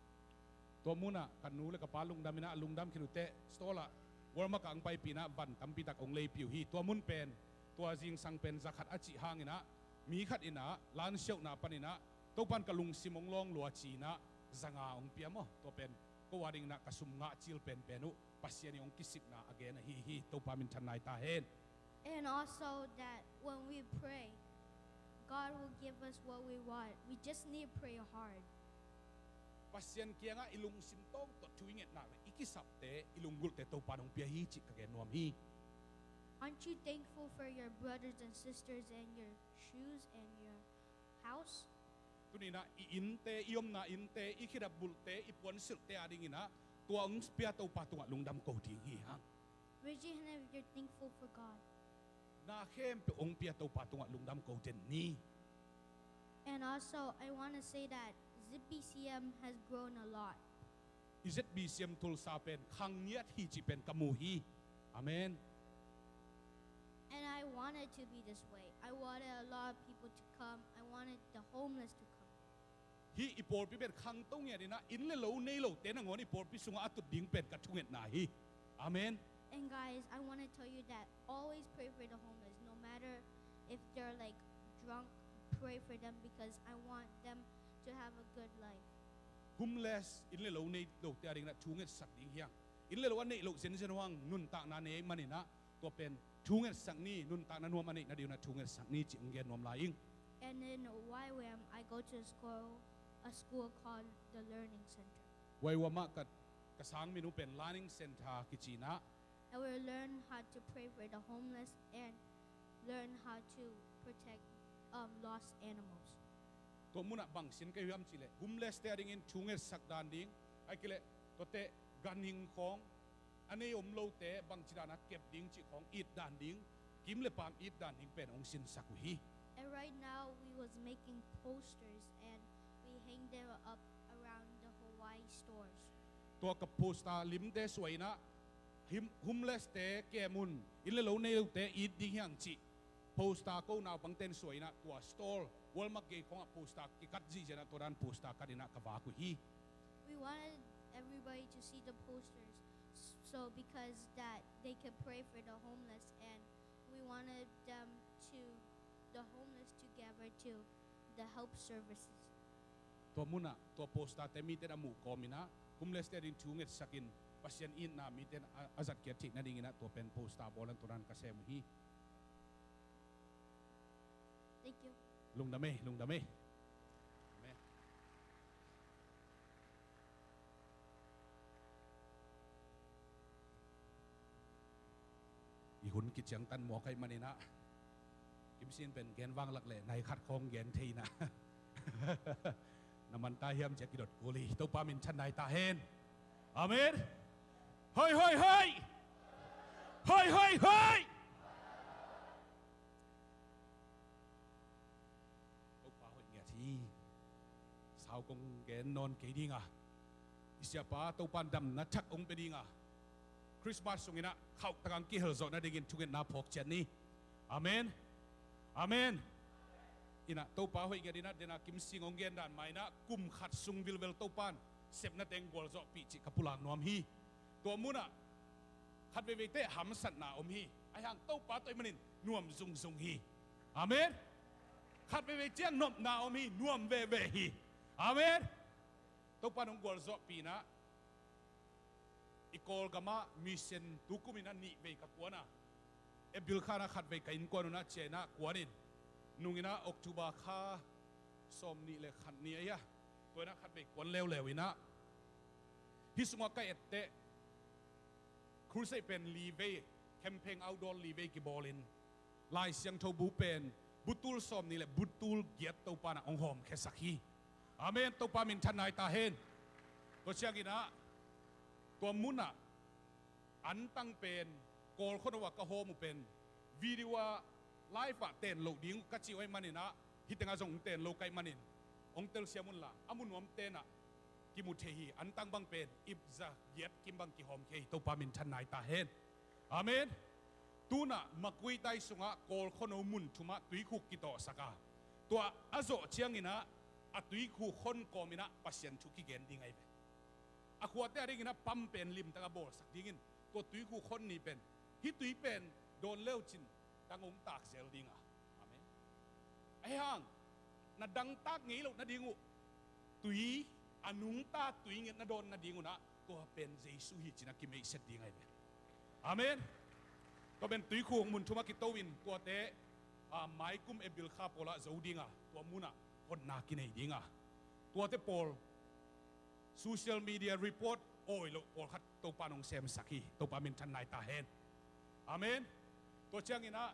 ตัวมุนะกันนูและกับป้าลุงดำมินะลุงดำคิดแต่สโตละวอร์มากังไปปีนะบันตั้มปีตักองเลยผิวฮีตัวมุนเป็นตัวจิงสังเป็นจะขัดอาจิหางอินะมีขัดอินะล้านเชี่ยวนาปันอินะตัวปันกะลุงซิมงลองลัวจีนะจังอาองเปียมอตัวเป็นก็วาริงนะกระสุมงาจิลเป็นนุปัสเซียนองกิสิบนะอเกนฮีตัวปามินชันนายตาเฮน And also that when we pray, God will give us what we want. We just need to pray hard. ปัสเซียนเกียงอิลุงซิมตองตัวช่วยเงินนะอีกิสับเตอิลุงกุลเตตัวปานองเปียฮีจิกะเกนนวมฮี Aren't you thankful for your brothers and sisters and your shoes and your house? ตัวนี้นะอินเตอิยมนะอินเตอิคิดับบุลเตอิปวนสิลเตอาดิงินะตัวองสเปียตัวปาตัวลุงดำโกดิงฮีฮะ Raise your hand if you're thankful for God. นาเข้มเปองเปียตัวปาตัวลุงดำโกเจนนี่ And also, I want to say that ZBCM has grown a lot. อิเซตบีเซียมทุลซาเป็นขังเนียที่จีเป็นกามูฮีอาเมน And I wanted to be this way. I wanted a lot of people to come. I wanted the homeless to come. ฮีอีปอร์พิเป็นขังตรงเงี้ยนี่นะอินเลโลเนโลเตนังวนี่ปอร์พิสุงอัตุดิงเป็นกัดทุงเงินนาฮีอาเมน And guys, I want to tell you that always pray for the homeless. No matter if they're like drunk, pray for them because I want them to have a good life. ฮุมเลสอินเลโลเนโลเตอาดิงนะทุงเงินสักดิงเฮียงอินเลโลวันนี้โลเซนเซนวังนุนตานาเนมันนี่นะตัวเป็นทุงเงินสักนี้นุนตานานัวมันนี่นะเดียวนะทุงเงินสักนี้จิงเงินนวมลายิง And in YWAM, I go to a school called the Learning Center. ไว้ว่ามากกระสังมินุเป็น learning center กิจีนะ And we learn how to pray for the homeless and learn how to protect lost animals. ตัวมุนะบังสินก็ยามจิเลฮุมเลสเตอริงอินทุงเอสักดานดิงไอ้กิเลตัวเตกันหิงของอันนี้อมโลเตบังจิดานะเก็บดิงจิของอีดดานดิงกิมเลปามอีดดานดิงเป็นองสินสักวิ And right now we was making posters and we hang them up around the Hawaii stores. ตัวกับโพสตาลิมเตสวยนะฮุมเลสเตเกมุนอินเลโลเนลเตอีดดิงยังจิโพสตาก็นาวบังเตนสวยนะตัวสตอร์วอลมักเกย์ของโพสตากิกัดจีเจนะตัวนั้นโพสตากัดินะกบาคุฮี We wanted everybody to see the posters so because that they could pray for the homeless and we wanted them to the homeless together to the help services. ตัวมุนะตัวโพสตาเตมีเตนอามูกอมินะฮุมเลสเตดินทุงเอสักินปัสยันอินนามีเตนอาจัดเกียรตินะดิงนะตัวเป็นโพสตาบอลันตัวนั้นกระเซมุฮี Thank you. ลุงดำเมอีหุ่นกิจยังตันหมอใครมานี่นะกิมซินเป็นแกนวางหลักแหล่ในขัดคองแกนทีนะ น้ำมันตาเฮียมจะกิดดกุลีตัวปามินชันนายตาเฮนอาเมนเฮ้ยตัวปาหอยเงียทีสาวกงแกนนอนเกดิงอ่ะอิสยาปาตัวปันดำนัดชักองไปดิงอ่ะคริสต์มาสตรงนี้นะเข้าตะกังกี่เฮลโซนะได้ยินทุกเงินนาพกเจนนี่อาเมนอินะตัวป้าหอยเงี้ยดีนะเดนะกิมซิงองเงี้ยด้านไม่นะกุมขัดซุงวิลเวลตัวปันเสพนัดเองกอลโซปีจิกับปุลานวมฮีตัวมุนะขัดเวเตหำสัตนาอมฮีไอ้ห่างตัวป้าตัวมันนินนวมซุงฮีอาเมนขัดเวเจียนนบนาอมฮีนวมเวฮีอาเมนตัวปันองกอลโซปีนะ ikol gama mission tukumina ni ve ka kuana e bil khana khat ve kain kuanu na chena kuanin nungina october kha som ni le khat ni ya toina khat ve kuan lewina hi sunga ka ette crusade pen li ve camping outdoor li ve ki bolin lai siang tho bu pen butul som ni le butul giat to pa na ong hom khe sakhi amen to pa min thanai ta hen to chianginaตัวมุนะอันตั้งเป็นกอลคนว่ากะโฮมุเป็นวิดีโอไลฟ์เต้นโลดิ้งกัจจิไว้มันนี่นะฮิตงาจงเต้นโลไกมันนี่องเตลเซียมุนละอามุนวมเต้นอะกิมุเทฮีอันตั้งบังเป็นอิบซะเย็ดกิมบังกิหอมเคยตัวปามินชันนายตาเฮนอาเมนตูน่ะมักวิไตสุงะกอลคนเอามุนทุมะตุยคุกกิโตสกาตัวอาโซเชียงนี่นะอะตุยคุกคนกอมินะปัสยันชุกิเกนดิ้งไงไปอาขวดแต่ได้กินนะปั๊มเป็นริมตะกบอสักดิ้งตัวตุยคู่คนนี้เป็นฮิตุยเป็นโดนเลี้ยวจินดังองตากเซลดิ้งอ่ะอาเมนไอ้ห่างน่ะดังตากงี้ลูกน่ะดิ้งูตุยอนุงตากตุยเงี้ยน่ะโดนน่ะดิ้งูนะตัวเป็นเยซูฮิจินะกิเมย์เสดดิ้งไงเป็นอาเมนก็เป็นตุยคู่มุนทุมากิโตวินตัวเตะไม้กุ้มเอบิลคาโปละเจ้าดิ้งอ่ะตัวมุนะคนนากินไอ้ดิ้งอ่ะตัวเตะโปลsocial media report โอ้ยลูกโอคัดตัวปานองเซมสักฮีตัวปามินทันนายตาเฮนอาเมนตัวเชียงอินะ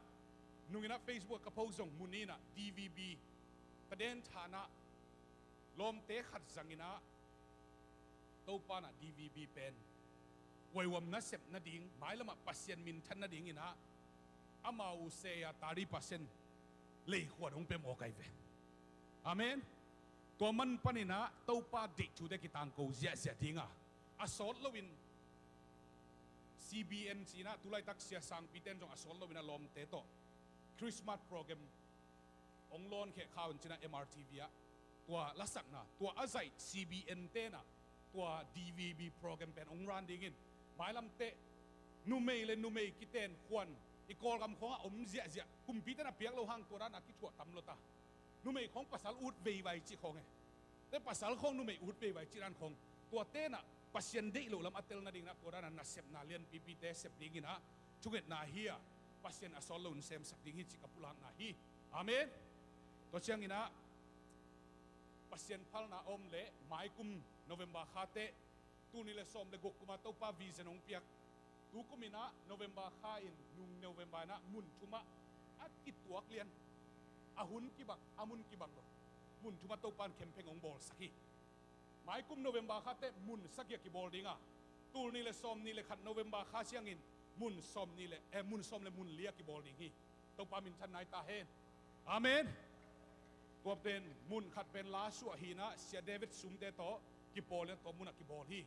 นุ่งอินะ Facebook กับโพสต์มุนีนะ DVB ประเด็นฐานะลมเตะขัดสังอินะตัวปานะ DVB เป็นวัยวมนัสเซบนัดดิ้งหมายละมาปัสยันมินทันนัดดิ้งอินะอามาอุเซียตาริปัสเซนเลยขวดองเป็นโอไกเวอาเมนตัวมันปนินะตัวป้าเด็กชูได้กิตังกูเสียทิ้งอ่ะอสอลวิน CBN สีนะตุลาตักเสียสังปีเต็นจงอสอลวินลมเตโตคริสต์มาสโปรแกรมองลอนเขข่าวจีนะ MRTV อ่ะตัวลักษณะตัวอาศัย CBN เตนะตัว DVB โปรแกรมเป็นองรันดิ้งินหมายลำเตนูเมย์เลยนูเมย์กิเตนควันอีกอลกำของอมเสียกุมปีเตนะเปียกเราห่างตัวนั้นนักกิจวัตรตำรวจนุ่มของภาษาอุดเวไวจีของไงแต่ภาษาของนุ่มอุดเวไวจีรันของตัวเต้น่ะภาษาเด็กหลุลำอัตเตลนาดิ่งนะตัวนั้นน่ะเสพนาเลียนปีปีเตเสพดิ่งนะชุกเอ็ดนาฮีอ่ะภาษาอัสอลลุนเซมสักดิ่งฮิจิกับพุลังนาฮีอาเมนตัวเชียงอินะภาษาพัลนาอมเล่หมายกุมโนเวมบาคาเตตูนี่เลสอมเลกกุมาตัวป้าวีเซนองเปียกตูกุมินะโนเวมบาคาอินนุ่งโนเวมบานะมุนทุมะอัดกิดตัวเลียนอาหุนกิบักอามุนกิบักโลมุนทุมาโตปานเข้มเพ่งองบอลสักทีหมายกุมโนเวมบาคาเตมุนสักยากิบอลดิ้งอ่ะตูนี่เลซอมนี่เลขัดโนเวมบาคาเชียงอินมุนซอมนี่เลมุนซอมเลมุนเลียกิบอลดิ้งฮีโตปามินชันนายตาเฮนอาเมนตัวเป็นมุนขัดเป็นลาสัวฮีนะเสียเดวิดซุมเตโตกิบอลเลตัวมุนกิบอลฮี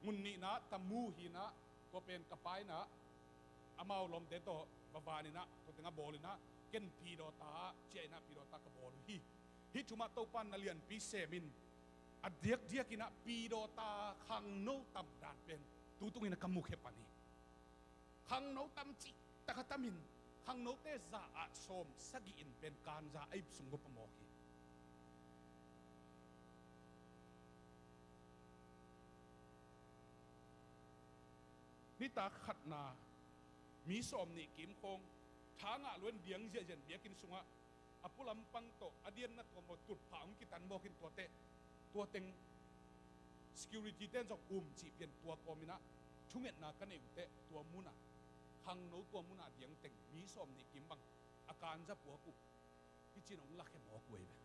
มุนนี่นะตามูฮีนะตัวเป็นกระปายนะอามาลมเตโตบาวานี่นะตัวเป็นกระบอลนะเกินพีโดตาเจนะพีโดตากระบอกฮิทุมาโตปันนาเลียนปีเซมินอเดียกกินะพีโดตาขังโนตัมดานเป็นตูตุงินะกำมุขเฮปันีขังโนตัมจิตะกตามินขังโนเตซาอัสอมสกิอินเป็นการซาไอสุงกปมอกีนิตาขัดนามีสอมนี่กิมคงทางอ่ะล้วนเดียงเจียนเบียกินสุงะอปุลัมปังโตอเดียนนักตัวตุดผางกิตันบอกินตัวเตตัวเต็ง security เต้นจากจีเปลี่ยนตัวกอมินะชุงเอ็ดนากันเองเตตัวมุนะขังโนตัวมุนะเดียงเต็งมีสอมนี่กิมบังอาการจะปัวกุพี่จีนองลักแค่หมอกวยแบบ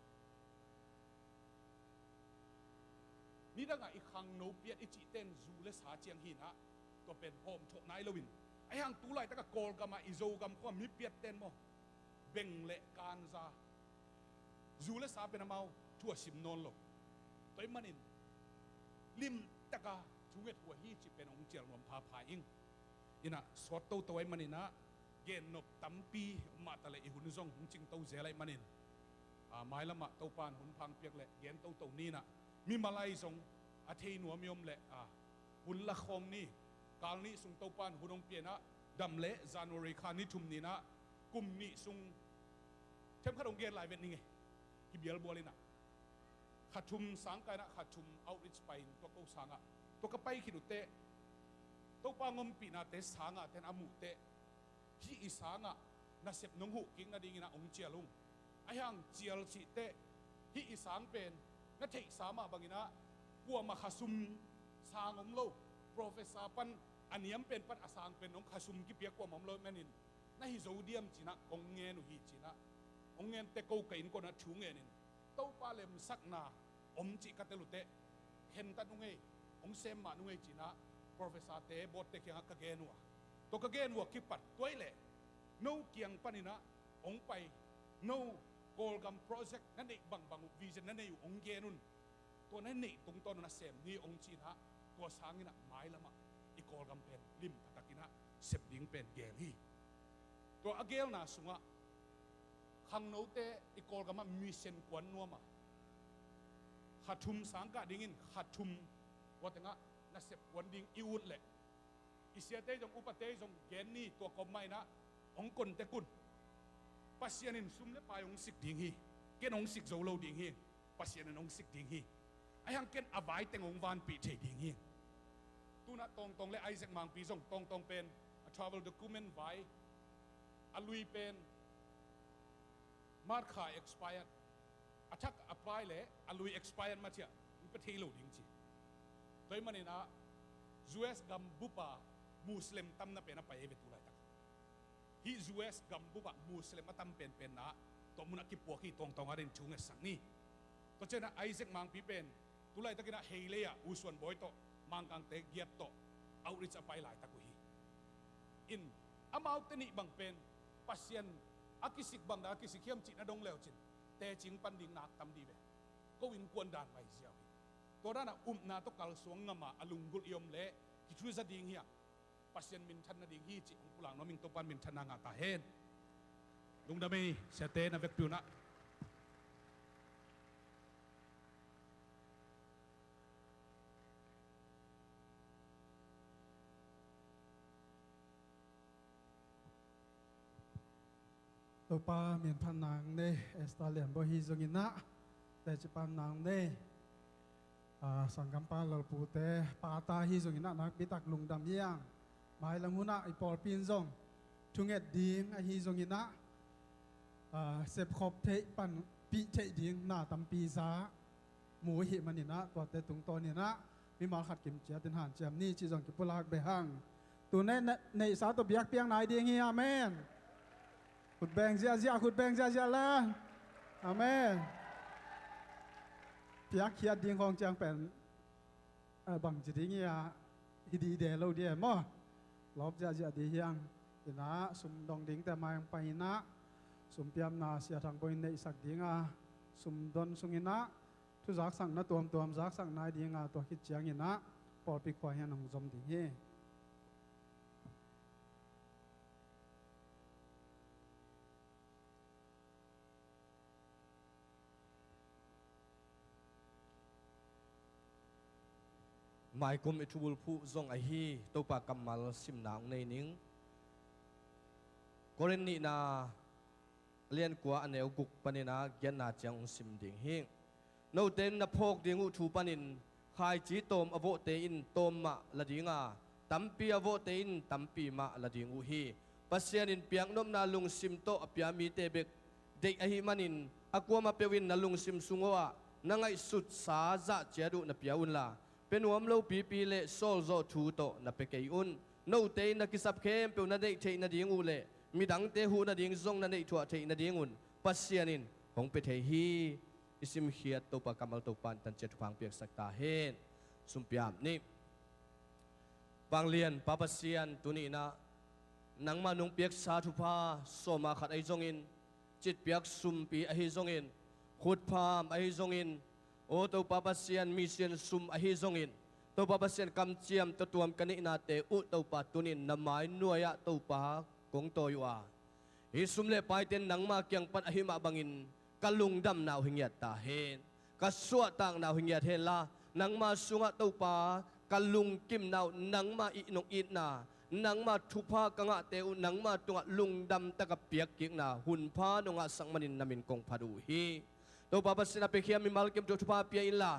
นี่ดังอีกขังโนเปียดอีจีเต้นจูเลสหาเจียงหินะตัวเป็นโฮมโชนายลวินไอ้ห่างตู้ไล่ตะกะโกลกามาอิโซกัมข้อมีเปียดเต้นโมเบ่งเละการซาจูเลสาเป็นมาทั่วสิมนนโลตัวมันอินลิมตะกะช่วยหัวฮีจิเป็นองเจียรวมพาพาอิงอินะสวดตัวมันอินะเกณฑ์นบตั้มปีมาตะเลหุ่นซงหุ่นจิงตัวเจริญมันอินหมายละมาตัวปานหุ่นพังเปียกเละเกณฑ์ตัวนี้นะมีมาลายซงอาเทนัวมีอมเละหุ่นละคงนี่การนี้สุงตัวปานหุ่นองเปียนะดำเละจานวริคานิทุมนี่นะกลุ่มนี้สุงเทมขนมเกณฑ์หลายเวทนี่ไงกิเบียลบัวเลยนะขัดชุมสังกัยนะขัดชุมเอาริชไปตัวกูสังอ่ะตัวก็ไปขิดุเตะ to pa ngom pi na te sanga ten amu te hi isanga na sep nong hu king na ding na ong chialung ayang chial chi te hi isang pen na thei sama bangina kwa ma khasum sangom lo professor pan aniam pen pat asang pen ong khasum ki pia kwa mam lo manin na hi zodium china ong nge nu hi china ong ngen te ko kain ko na thu nge nin to pa lem sak na om chi ka te lu te hem ta nu nge ong sem ma nu nge china professor te bot te kyang ka genwa to ka genwa ki pat toile no kiang panina ong pai no Golgam projectนั่นเองบางvision นั่นเององเกนุนตัวนั้นนี่ตรงต้นนะเสมนี่องจีนะตัวสางนี่นะไม้ละมะอีกอลกัมเป็นริมตะกินะเสพดิ้งเป็นเกลีตัวอเกลนะสุงะขังโนเตอีกอลกัมมีเซนกวนนัวมาขัดทุมสังกัดดิ้งินขัดทุมว่าแต่งะนะเสพกวนดิ้งอิวดเละอิเสียเตจงอุปเตจงเกนนี่ตัวกบไม่นะองกลเตกุนpasienin sumle payong sik ding hi ken ong sik zo lo ding hi pasienin ong sik ding hi ayang ken avai tengong van pi the ding hi tuna tong le Isaac mang pi zong tong pen a travel document vai alui pen markha expired athak apply le alui expired ma chia pa the lo ding chi toy manina US gam bupa muslim tam na pena pa eve tulai hi US gambu ba Muslim atam pen na to muna ki puaki tong arin chunga sangni to chena Isaac mang pi pen tulai takina heileya uswan boy to mangkang te giat to outreach apai lai ta ku hi in amau teni bang pen pasien akisik bang da akisik hiam chi na dong leo chin te ching panding nak tam di be ko win kwan dan mai siaw to da na na to kal suang ngama alunggul iom le ki thu za ding hi pasien min than na ding hi chi ong pulang no ming to pan min than nga ta hen lung da me se te na vek pu naตัวป้าเมียนพันนางเน่เอสตาเลียนบ่ฮีจงินะแต่จะปานนางเน่สังกัมปาลปูเตปาตาฮีจงินะนักบิตักลุงดำเยี่ยงหมายละมุนะไอปอลปินซงทุงเอ็ดดิงไอฮีจงินะเสพขอบเทปันปีเทดิงหน้าตำปีซาหมูหิมันนี่นะตัวเตตุงตอนนี่นะมีมาขัดกิมเจียตินหันเจียมนี่จีจงกิปุลากเบหังตัวในสาตัวเบียกเปียงไหนดิงฮีอาเมนขุดแบงเสียขุดแบงเสียแล้วอาเมนเปียกเขียดดิงของจังเป็นบังจิตงี้ฮิดีเดลเราเดียมั้งลบเสียดียังเห็นนะสุมดองดิงแต่มายังไปนะสุมเปียมนาเสียทางบนในสักดิงสุมดอนสุงินะทุจักสั่งนะตัวจักสั่งนายดิงตัวคิดจังงี้นะปอดปีควายยังหงจมดิงเฮหมายกุมอิทุบุลผู้ทรงไอฮีตัวปากกำมัลสิมนางในนิงกรณีนาเลียนกว่าอันเอวกุกปนินาเกียนนาจังสิมดิ่งหิงโนเตนนับพกดิ่งอุทูปนินขายจีตมอโวเตอินตมมะละดิ่งตัมปีอโวเตอินตัมปีมะละดิ่งอุฮีปัสยานินเปียงนมนาลุงสิมโตอพยามีเตเบกเด็กอหิมันินอากวมาเปวินนาลุงสิมสุงวะนังไอสุดสาจะเจดุนเปียอุนลาเป็นหัวมโลปีเล่โซลโซทูโตนับเปกอุนโนเตนนักสับเข้มเปียวนัดเดเทนัดยิงอุเล่มีดังเตหูนัดยิงซงนัดเดถั่วเทนัดยิงอุนปัสยานินหงเปเทฮีอิสิมเฮียตตัวปากกำมัลตัวปันตันเจ็ดฟังเปียกสักตาเฮนสุมเปียมนี่บางเลียนปาปัสยานตัวนี้นะนังมานุงเปียกสาธุพาโซมาขัดไอจงอินจิตเปียกสุมปีไอจงอินขุดพามไอจงอินโอตัวปาปัสยานมีเสียนซุมอหิจงอินตัวปาปัสยานกำเจียมตัวมกันนินาเตอุตัวปาตุนินนำไม้นวยะตัวปากงโตยัวฮิสุมเลไปเต็นหนังมาเกียงปัดอหิมาบังอินกะลุงดำนาวหิงยัดตาเฮนกะสวดต่างนาวหิงยัดเฮนละหนังมาสุงะตัวปากะลุงกิมนาวหนังมาอินงอินนาหนังมาทุพากังะเตอุหนังมาตัวลุงดำตะกะเปียกกิกนาหุ่นพานงะสังมันินนามินกงพาดูฮีตัวปาปัสยานไปเขียนมีมาลเก็มจุดทุพาเปียอินละ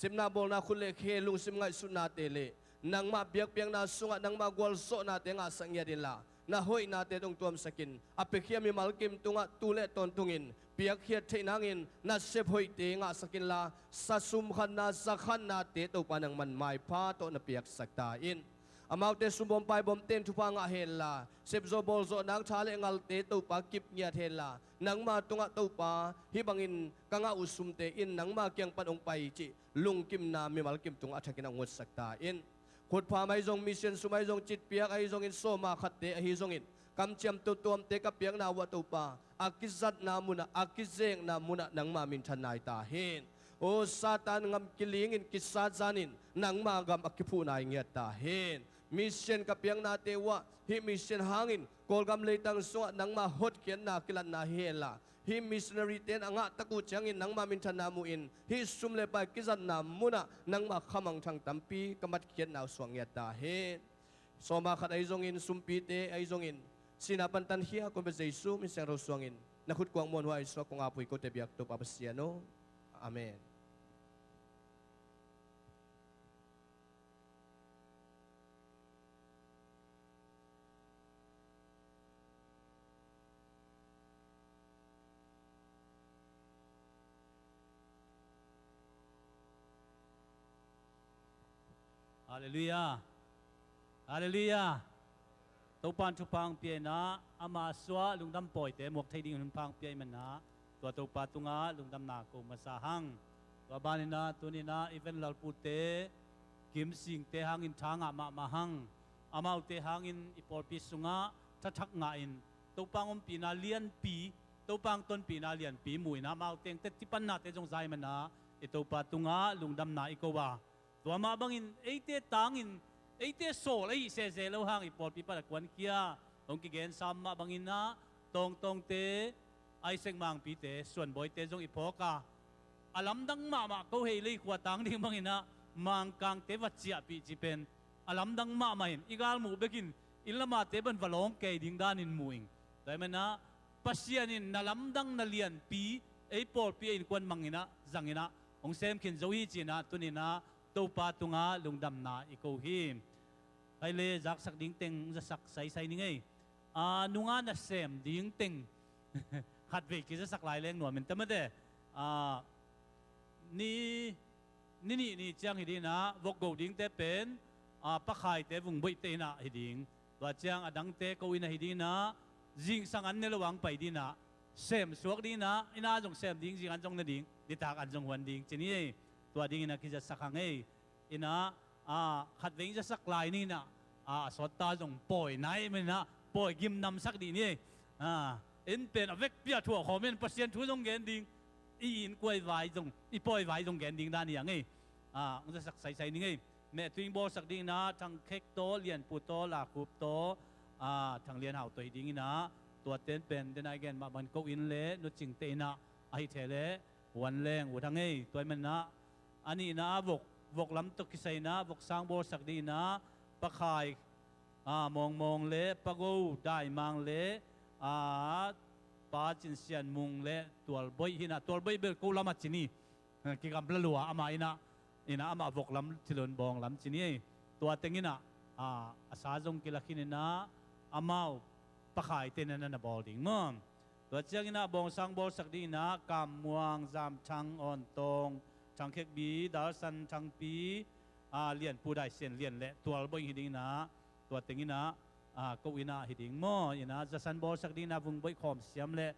สิมนาโบนาคุณเลเคลุงสิมไงสุนาเตเล nang mabiyak piang na sunga nang magwalso natin nga sang iya din la na hoy natin tong tuam sakin apikya mi malkim tunga tule tontungin piyak hiya tinangin na sep hoy te nga sakin la sa sumkhan na sakhan natin to panang manmay pa to na piyak saktain amaw te sumbom pai bom ten tupa nga hela sep zo bolzo nang thale ngal te to pa kip nya hela nang ma tunga to pa hibangin kanga usum te in nang ma kyang panong pai chi lungkim na mi malkim tunga thakin ang saktain khut pha mai jong mission sumai jong chit piak ai jong in so ma khat te hi jong in kam chiam tu tuam te ka piak na wa to pa akizat na muna akizeng na muna nang ma min thanai ta hin o satan ngam kilingin kisat zanin nang magam akipu na inget ta hin mission ka piang na te wa hi mission hangin kolgam leitang so nang ma hot kian na kilan na hela hi missionary ten anga taku changin nang mamin thanamuin hi sumle pa kizan na muna nang ma khamang thang tampi kamat kian na swang yata he so ma khat ai zongin sumpi te ai zongin sinapantan hiya kon be jesu min sang ro swangin nakhut kwang mon wa iswa kong apui ko te biak to papasiano amen. Hallelujah. Hallelujah. Tau pan chu pang pie na ama swa lungdam poi te mok thai ding hun pang pie man na tua tau pa tunga lungdam na ko masahang tua banin na tunina even lal pu te kim sing te hangin thanga ma mahang amau te hangin ipol pi sunga thak nga in tau pangom pi na lian pi tau pang ton pi na lian pi mui na mau teng te tipan na te jong zai man na itau pa tunga lungdam na ikowa tua ma bangin eite tangin eite so lai se se lo hang ipol pi pa kwan kia ong ki gen sam ma bangin na tong tong te ai seng mang pi te suan boy te jong ipoka alam dang ma ko hei lei khwa tang ding bangin na mang kang te wat chia pi chi pen alam dang ma hin igal mu bekin ilama te ban valong ke ding dan in muing dai man na pasianin nalam dang nalian pi ei pol pi in kwan mangina zangina ong sem kin zo hi china tunina tau pa tunga lungdam na ikaw him. Ay le zak sak ding teng zasak say say ni ngay. Nunga na sem ding teng hatwe kisa sak lai leng nuamin tamade. Ni chiang hidi na vok go ding te pen pakhay te vung boy te na hiding. Wa chiang adang te ko ina hidi na jing sangan nilawang pay di na sem suwak di na ina jong sem ding jing anjong na ding ditak anjong wan ding chini tua ding na kisa sakangay ina khat veng ja sak lai ni na sota jong poi nai men na poi gim nam sak di ni in pen avek pia thua khomen pasien thu jong gen ding in koi vai jong i poi vai jong gen ding dan yang ei ong ja sak sai sai ni ngei me twing bo sak ding na thang khek to lian pu to la khup to thang lian hau toi ding na tua ten pen den ai gen ma ban ko in le no ching te na ai thele wan leng u thang ei toy men na ani na vok lam to kisay na vok sang bol sak di na pakhay mong le pago dai mang le pa chin sian mung le tual boy hina tual boy bel ko lama chini ki kam lalua ama ina ama vok lam tilon bong lam chini tua tengina asa jong kilakhin na amao pakhay tenan na bolding mom tua chiang ina bong sang bol sak di na kam muang zam chang on tong chang khek bi dal san chang pi lian pu dai sen lian le tual boy hiding na tua tengina ko ina hiding mo ina za san bol sak ding na vung boy khom siam le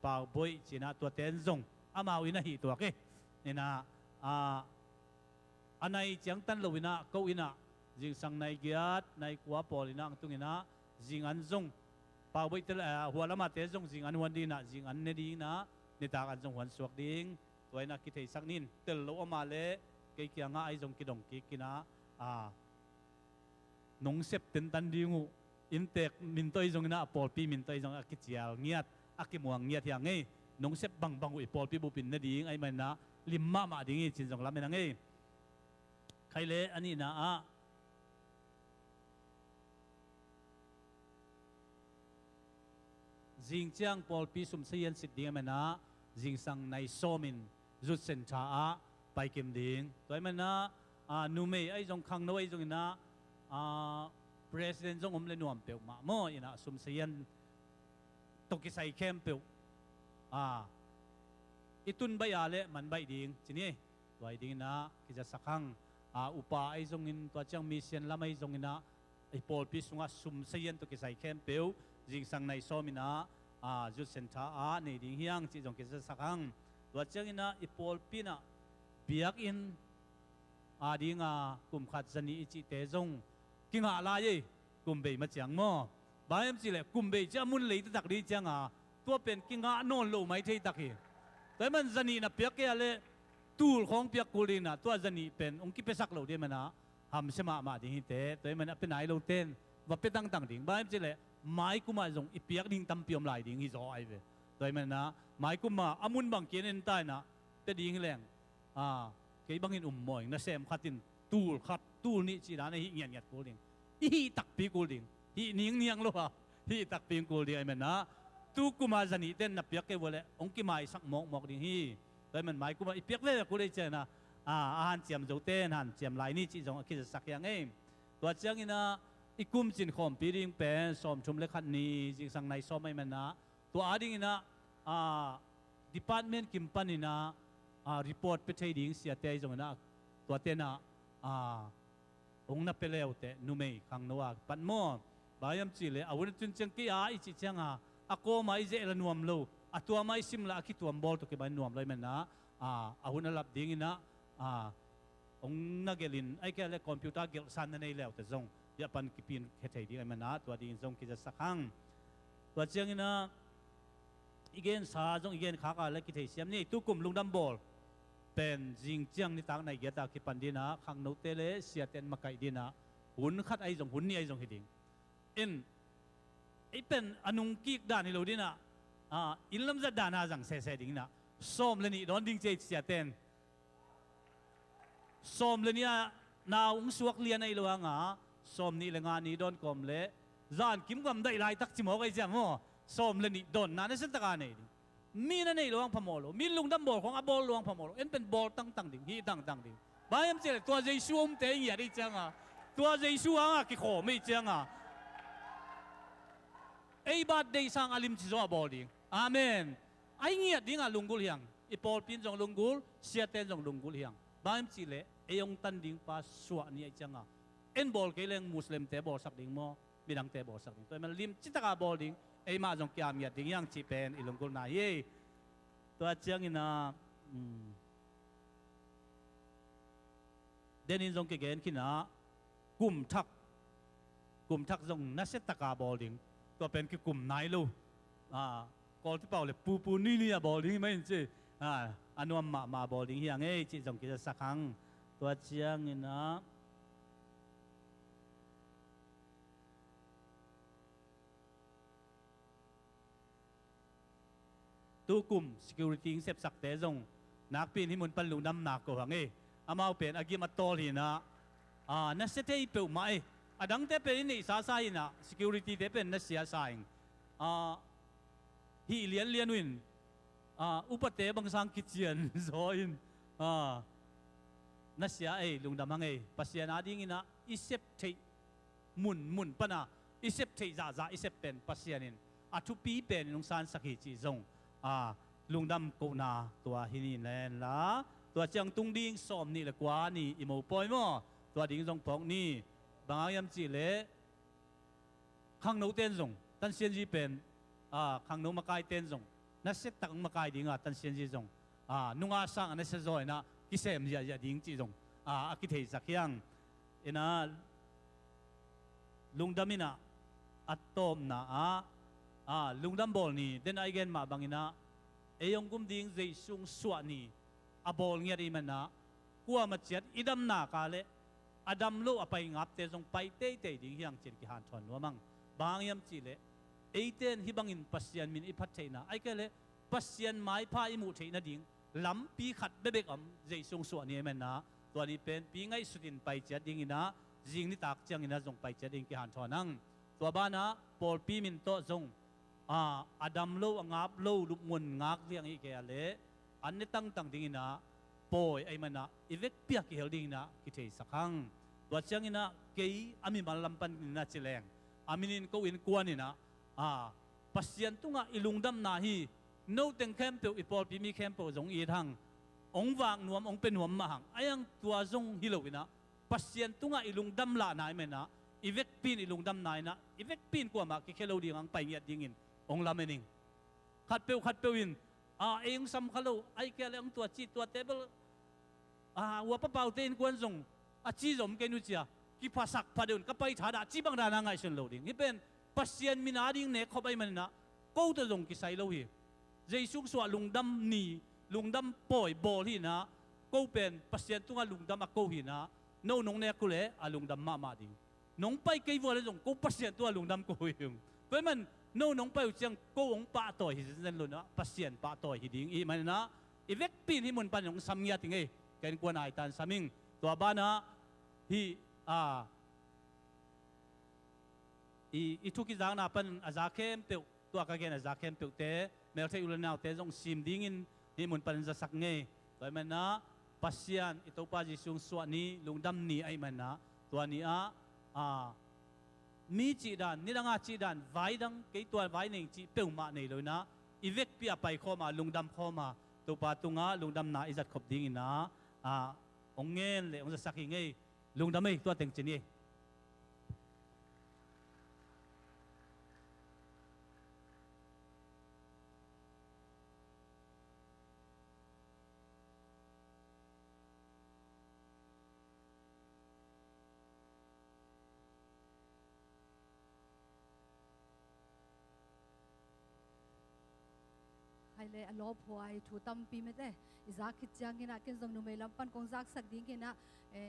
pau boy china tua ten zong ama ina hi tua ke ina anai chang tan lo ina ko ina jing sang nai giat nai kwa pol ina ang tung ina jing an zong pau boy tel hualama te zong jing an wan di na jing an ne di na ni ta an zong wan suak ding toy na kitay sak nin tel lo amale kay kya nga ay jong kidong kikina nong sep ten tan dingu intek mintoy jong na polpi mintoy jong akichial ngiat akimuang ngiat yang ngay nong sep bang bang ui polpi bupin na ding ay man na limma ma dingi chin jong lamen ngay kayle ani na jing chiang polpi sum sayan sit ding man na jing sang nai somin rút sen cha pai kim ding toy man na nu me ai jong khang no ai jong na president jong le nuam pe ma mo ina sum sian to ki sai kem pe itun bayale man bai ding chini wai ding na ki ja sakhang upa ai jong in to chang mission lamai jong ina ai pol pi sunga sum sian to ki sai kem pe jing sang nai somina ju senta nei ding hiang chi jong ki ja sakhang to chang ina i pol pi na biak in dinga kum khat zani ichi te jong kinga la ye kum be ma chang mo ba em chi le kum be cha mun le tak ri chang tua pen kinga non lo mai thei tak hi toy man zani na piak ke ale tul khong piak kulina tua zani pen ong ki pesak lo de mana ham sema ma ding hi te toy man apen ai lo ten wa pe tang tang ding ba em chi le mai kuma jong i piak ding tam piom lai ding hi zo ai ve toy man na mai kuma amun bang kien en tai na te ding leng cái băng in mồi nó xem khát tin tul ni chỉ là này hiện nhật cố liền hi tắc pi cố liền hi niang lo hi tắc pi cố liền mình na tu kuma zani ten na piak ke bole ong ki mai sak mok ding hi tại mình mai kuma piak ve cố đây chơi na han chiam zo ten han chiam lai ni chỉ giống khi sak yang em tua chang ina ikum chin khom pi ring pen som chum le khat ni jing sang nai som mai mình na tua ading ina department kim panina report pe thei ding sia te jong na to te na ong na peleu te nu mei khang nowa pan mo bayam chi le awun chun chang ki i chi chang ako mai je la nuam lo atua mai sim la ki tuam bol to ke ban nuam lai men na awun alap ding ina ong na gelin ai ke le computer gel san na nei leo te jong ya pan ki pin he thei ding men na to ding jong ki ja sakhang to chang ina igen sa jong igen kha ka le ki thei siam ni tu kum lungdam bol pen jing chiang ni tang nai ge ta ki pan dina khang no te le sia ten makai dina hun khat ai jong hun ni ai jong hiding in ai pen anung ki dan ni lo dina in lam za dana jang se ding na som le ni don ding che sia ten som le nia na ung suak lian ai lo nga som ni le nga ni don kom le zan kim gam dai lai tak chi mo kai jam mo som le ni don na ne sen ta ka nei mi na nei luang phamolo mi lung dam bol khong a bol luang phamolo en pen bol tang ding hi tang ding bayam che tua jesu om te ya ri chang tua jesu ki kho mi chang ei bat dei sang alim chi zo bol ding amen ai ngia ding lungul hiang i pol pin jong lungul sia ten jong lungul hiang bayam chi le eyong tan ding pa suwa ni ai chang en bol ke leng muslim te bol sak ding mo bidang te bol sak ding to man lim chi taka bol ding ai ma jong kiam ya ding yang chi pen ilungkul na ye to chiang ina den in jong ke gen kina kum thak jong na set taka bol ding to pen ki kum nai lo kol ti pau le pu ni bol ding mai chi anuam ma bol ding hiang ei chi jong ki sa khang to chiang ina tu kum security sep sak te jong nak pin hi mun pan lu nam nak ko hang amau pen agi ma tol hi na na se te pe mai adang te pe ni sa na security te pen na sia saing hi lian win upate bang sang kitchen zoin na sia lung dam hang pasian ading ina isep te mun pana isep te za isep pen pasianin atu pi pen nung san sakhi chi jong lung dam ko na tua hinin len la tua chang tung ding som ni la kwa ni imo poi mo tua ding jong pong ni bangayam chi le khang no ten jong tan sien ji pen khang no makai ten jong na set tak makai ding tan sien ji jong nunga sang na se zoi na ki sem ya ding chi jong ki thei zakhyang ina lung damina atom na lung dam bol ni den ai gen ma bangina eyong gum ding zai sung swa ni abol ngia ri mana kwa ma chet idam na ka le adam lo apai ngap te jong pai te ding hiang chen ki han thon wa mang bang yam chi le eiten hi bangin pasian min i phat theina ai ke le pasian mai pha i mu theina ding lam pi khat bebek am zai sung swa ni mana to ni pen pi ngai sutin pai chet ding ina jing ni tak chang ina jong pai chet ding ki han thonang to bana pol pi min to jong adam lo angap lo lup mun ngak liang i ke ale an ne tang ding ina poi ai mana ivek pia ki helding na ki thei sakhang ตัวเชียงอินะเกย์อามิมาลำปันอินะเจเลงอามินินก็อินกวนอินะปัสยันตุงะอิลุงดำนาฮีโนเต็งเข้มเปียวอีปอลปีมีเข้มเปียวจงอีทังองวางนวมองเป็นหัวมาหังไอ้ยังตัวจงฮิโลวินะปัสยันตุงะอิลุงดำลานายเมนะอีเวกปีนอิลุงดำนายนะอีเวกปีนกว่ามาคิเคโลดีงังไปเงียดยิงอินองลาเมนิงขัดเปียวอินเองซ้ำขลุไอ้แกเลยองตัวจีตัวเทเบิลวัวปะเป่าเต้นกวนจงจีจมเกนุจีกีภาษาพาดุนก็ไปถาดจีบังดานังไงเชนโลดิงนี่เป็นปัสยันมินาดิงเนคเข้าไปมันนะกูจะจงกิไซโลฮีเจสุกสวะลุงดำนีลุงดำปอยบอลฮีนะกูเป็นปัสยันตุงะลุงดำกูฮีนะโน่นงเนกุเลลุงดำมาดิงน้องไปเกี่ยวอะไรจงกูปัสยันตัวลุงดำกูฮีเพราะมันโน่นงไปเจียงกูองปะต่อยฮิเซนโลนะปัสยันปะต่อยฮิดิงอีมันนะอีเวกปีนฮิมุนปันยงสัมยาติงเอแกนกวนไอตันสามิงตัวบ้านนะฮีอีทุกิจางนาเป็นอาจารย์เข้มเปียวตัวกันอาจารย์เข้มเปียวเตะเมื่อเทอุลนาเตะจงซิมดิ้งอินนี่มันเป็นจะสักเงยตัวมันนะปัสยันอิตัวปาจิซุงสวนี้ลุงดำนี้ไอ้มันนะตัวนี้มีจีดันนี่ดังอาจีดันไว้ดังกี่ตัวไว้หนึ่งจีเปียวมาในเลยนะอีเวกเปียไปเข้ามาลุงดำเข้ามาตัวปาตุงะลุงดำนาอิจัดขบดิ้งอินนะองเงินเลยองจะสักยังไงลุงดำไม่ตัวเต็งจีนี่ไฮเลอลอพวยถูตัมปีเมเตอิซักคิดจังกินะเกนซงนุเมลัมปันกงซักสักดิ้งกินะ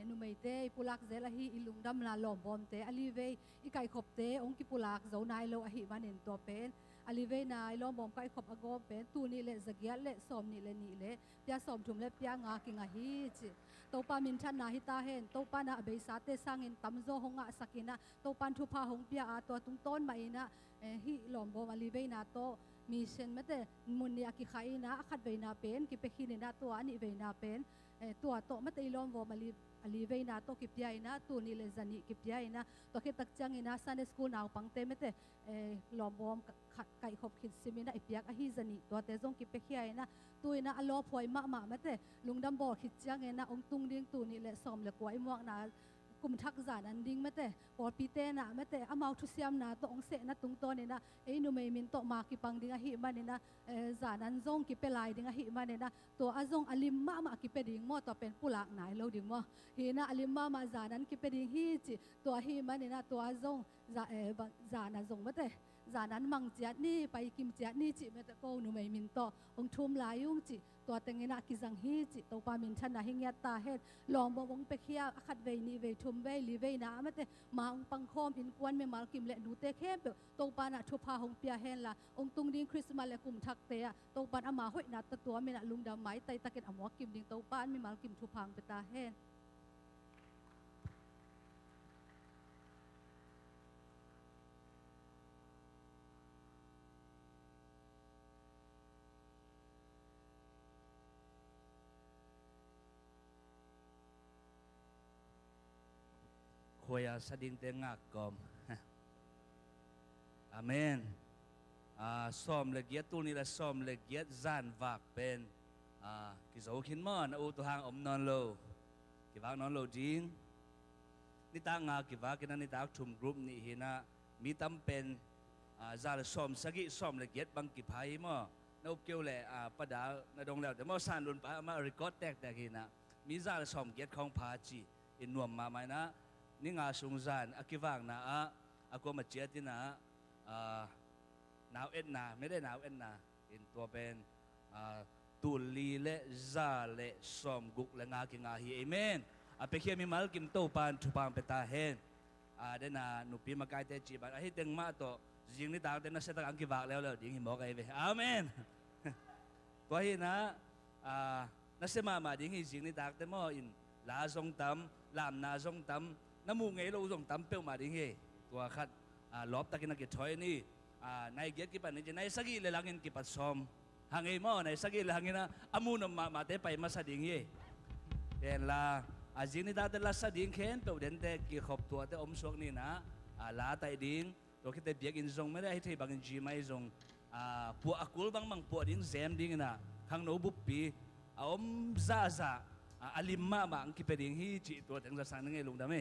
นุเมเตปุลักเซลฮีอิลุงดัมนาลอมบอมเตอลีเวอีไก่ขบเตองกิปุลักโซนายโลอหิวันเอ็นตัวเป็นอลีเวนายลอมบอมไก่ขบอากอมเป็นตูนี่เลสเกียเลสอมนี่เลนี่เลเปียสอมถุมเลเปียงากิงาฮีจิตัวปามินชันนาฮิตาเห็นตัวปานาเบสาเตสังอินตัมโซหงะสักินะตัวปันทุพาหงเปียตัวตุงต้นมาอินะฮิลอมบอมอลีเวนาโตมีเช่นไม่แต่มุนเนี่ยกิขายนะขัดเวนาเป็นกิไปขีนนะตัวอันนี้เวนาเป็นตัวโตไม่แต่ล้อมวอมาลีเวนาโตกิปใหญ่นะตัวนี้เลยจันนี่กิปใหญ่นะตัวคิดตักจังนะซันเดสกูนาวปังเตไม่แต่ล้อมวอมขัดไก่ขบขิดซิมินะไอเปียกอหิจันนี่ตัวเตจงกิไปขีนะตัวนะอลอพวยมาไม่แต่ลุงดำบ่อขิดจังนะองตุงดิ้งตัวนี้เลยซ้อมเลยกว่าไอมวกนะกุมทักษานันดิ้งไม่แต่ปอดปีเตนะไม่แต่อามาทุเซียมนะตัวองเสนะตุงตัวนี่นะไอ้หนูไม่มินโตมากิปังดิ้งอหิมันนี่นะจานันจงกิเปลายดิ้งอหิมันนี่นะตัวอาจงอลิมมากิเปดิ้งมอตัวเป็นผู้หลากหลายเราดิ้งมอเฮนะอลิมมาจานันกิเปดิ้งฮีจิตัวหิมันนี่นะตัวอาจงจานันจงไม่แต่จานันมังเจียนี่ไปกิมเจียนี่จิไม่แต่โกหนูไม่มินโตองทุ่มลายยุงจิตัวเต็งนะกิจังฮีจิตัวปามินชันนะหิงยัตตาเฮ็ดลองบ่วงไปเคียขัดเวนี่เวทุมเวลีเวนะไม่แต่มาองปังคอมอินกวนไม่มากิมเลนูเตเข้มเปตัวปานะทุพาหงเปียเฮ็ดละองตุงดิ้งคริสต์มาสและกุมทักเตะตัวปานอามาห้อยนัดตัวไม่นะลุงดำไม้ไตตะเก็ดอมวกิมดิ้งตัวปานไม่มากิมทุพังไปตาเฮ็ดคอยสดิ้งเตงากกอมอาเมนซ้อมเล็กเกียตัวนี้ละซ้อมเล็กเกียจานวากเป็นกิจโอขินมอนอุตุหางอมนอนโลกิวากนอนโลจริงนี่ต่างงากิวากินนี่ต่างชุมกลุ่มนี่เห็นนะมีตั้มเป็นจานซ้อมสกิซ้อมเล็กเกียบังกิพายมั้งนบเกี่ยวแหละประดาในดงแล้วแต่เมื่อสานรุนไปมารีคอร์ดแตกเห็นนะมีจานซ้อมเกียของพาจีอินนวมมาไหมนะนี่งาสงสารอากิวางนะก็มาเจียตินะหนาวเอ็นนาไม่ได้หนาวเอ็นนาอินตัวเป็นตุลีเละซาเละสอมกุกและงากิงาฮีเอเมนไปเขียมีมัลกิมโตปานทุปางเปตาเฮนเดน่าหนุปีมาไกเตจีบันให้เต็งมาโตยิงนี่ตาเต็งน่าเสตอังกิวางแล้วดิ่งหิมอกไอเวอาเมนตัวฮีนะน่าเสมาดิ่งหิยิงนี่ตาเต็งมออินลาซงตัมลามนาซงตัมน้ำมูกไงเราส่งตั้มเปรี้ยวมาดิ่งเฮตัวขัดลอบตะกินกิจถอยนี่ในเกียรติปันนี่จะในสักิเลหลังเงินกิปัดซอมหางไอ้หม้อในสักิเลหลังเงินนะอามูนมาเตไปมาสดิ่งเฮเห็นละ jing ni dadala sa ding khen pe den te ki khop tua te om suak ni na la tai ding to ki te biak in zong me dai thei bang in ji mai zong pu akul bang mang pu ding zem ding na khang no bup pi om za za alim ma ma ang ki pe ding hi chi tua teng za sang ngai lung da me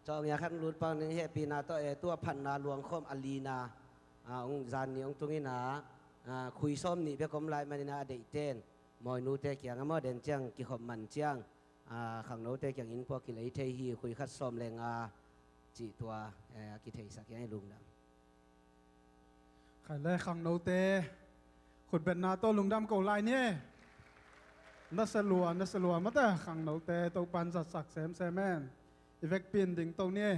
trong nhà khăn lụt bằng những hệ pin nào tôi tua phần nào luồng khom alina ông giàn ông tung in khui xóm nị bé com lại mà nè để tên mọi nô tê kiang mà đến chăng kỳ họp mặn chăng khang nô tê kiang in po kỳ lấy thầy hi khui khát xóm lên chỉ tua kỳ thầy sắc cái lùng đam khai lệ khang nô tê khụt bên nào tôi lùng đam cầu lại nhé nó sẽ lùa mất à khang nô tê tôi pan giật sặc xem men vek pin đỉnh tông nhé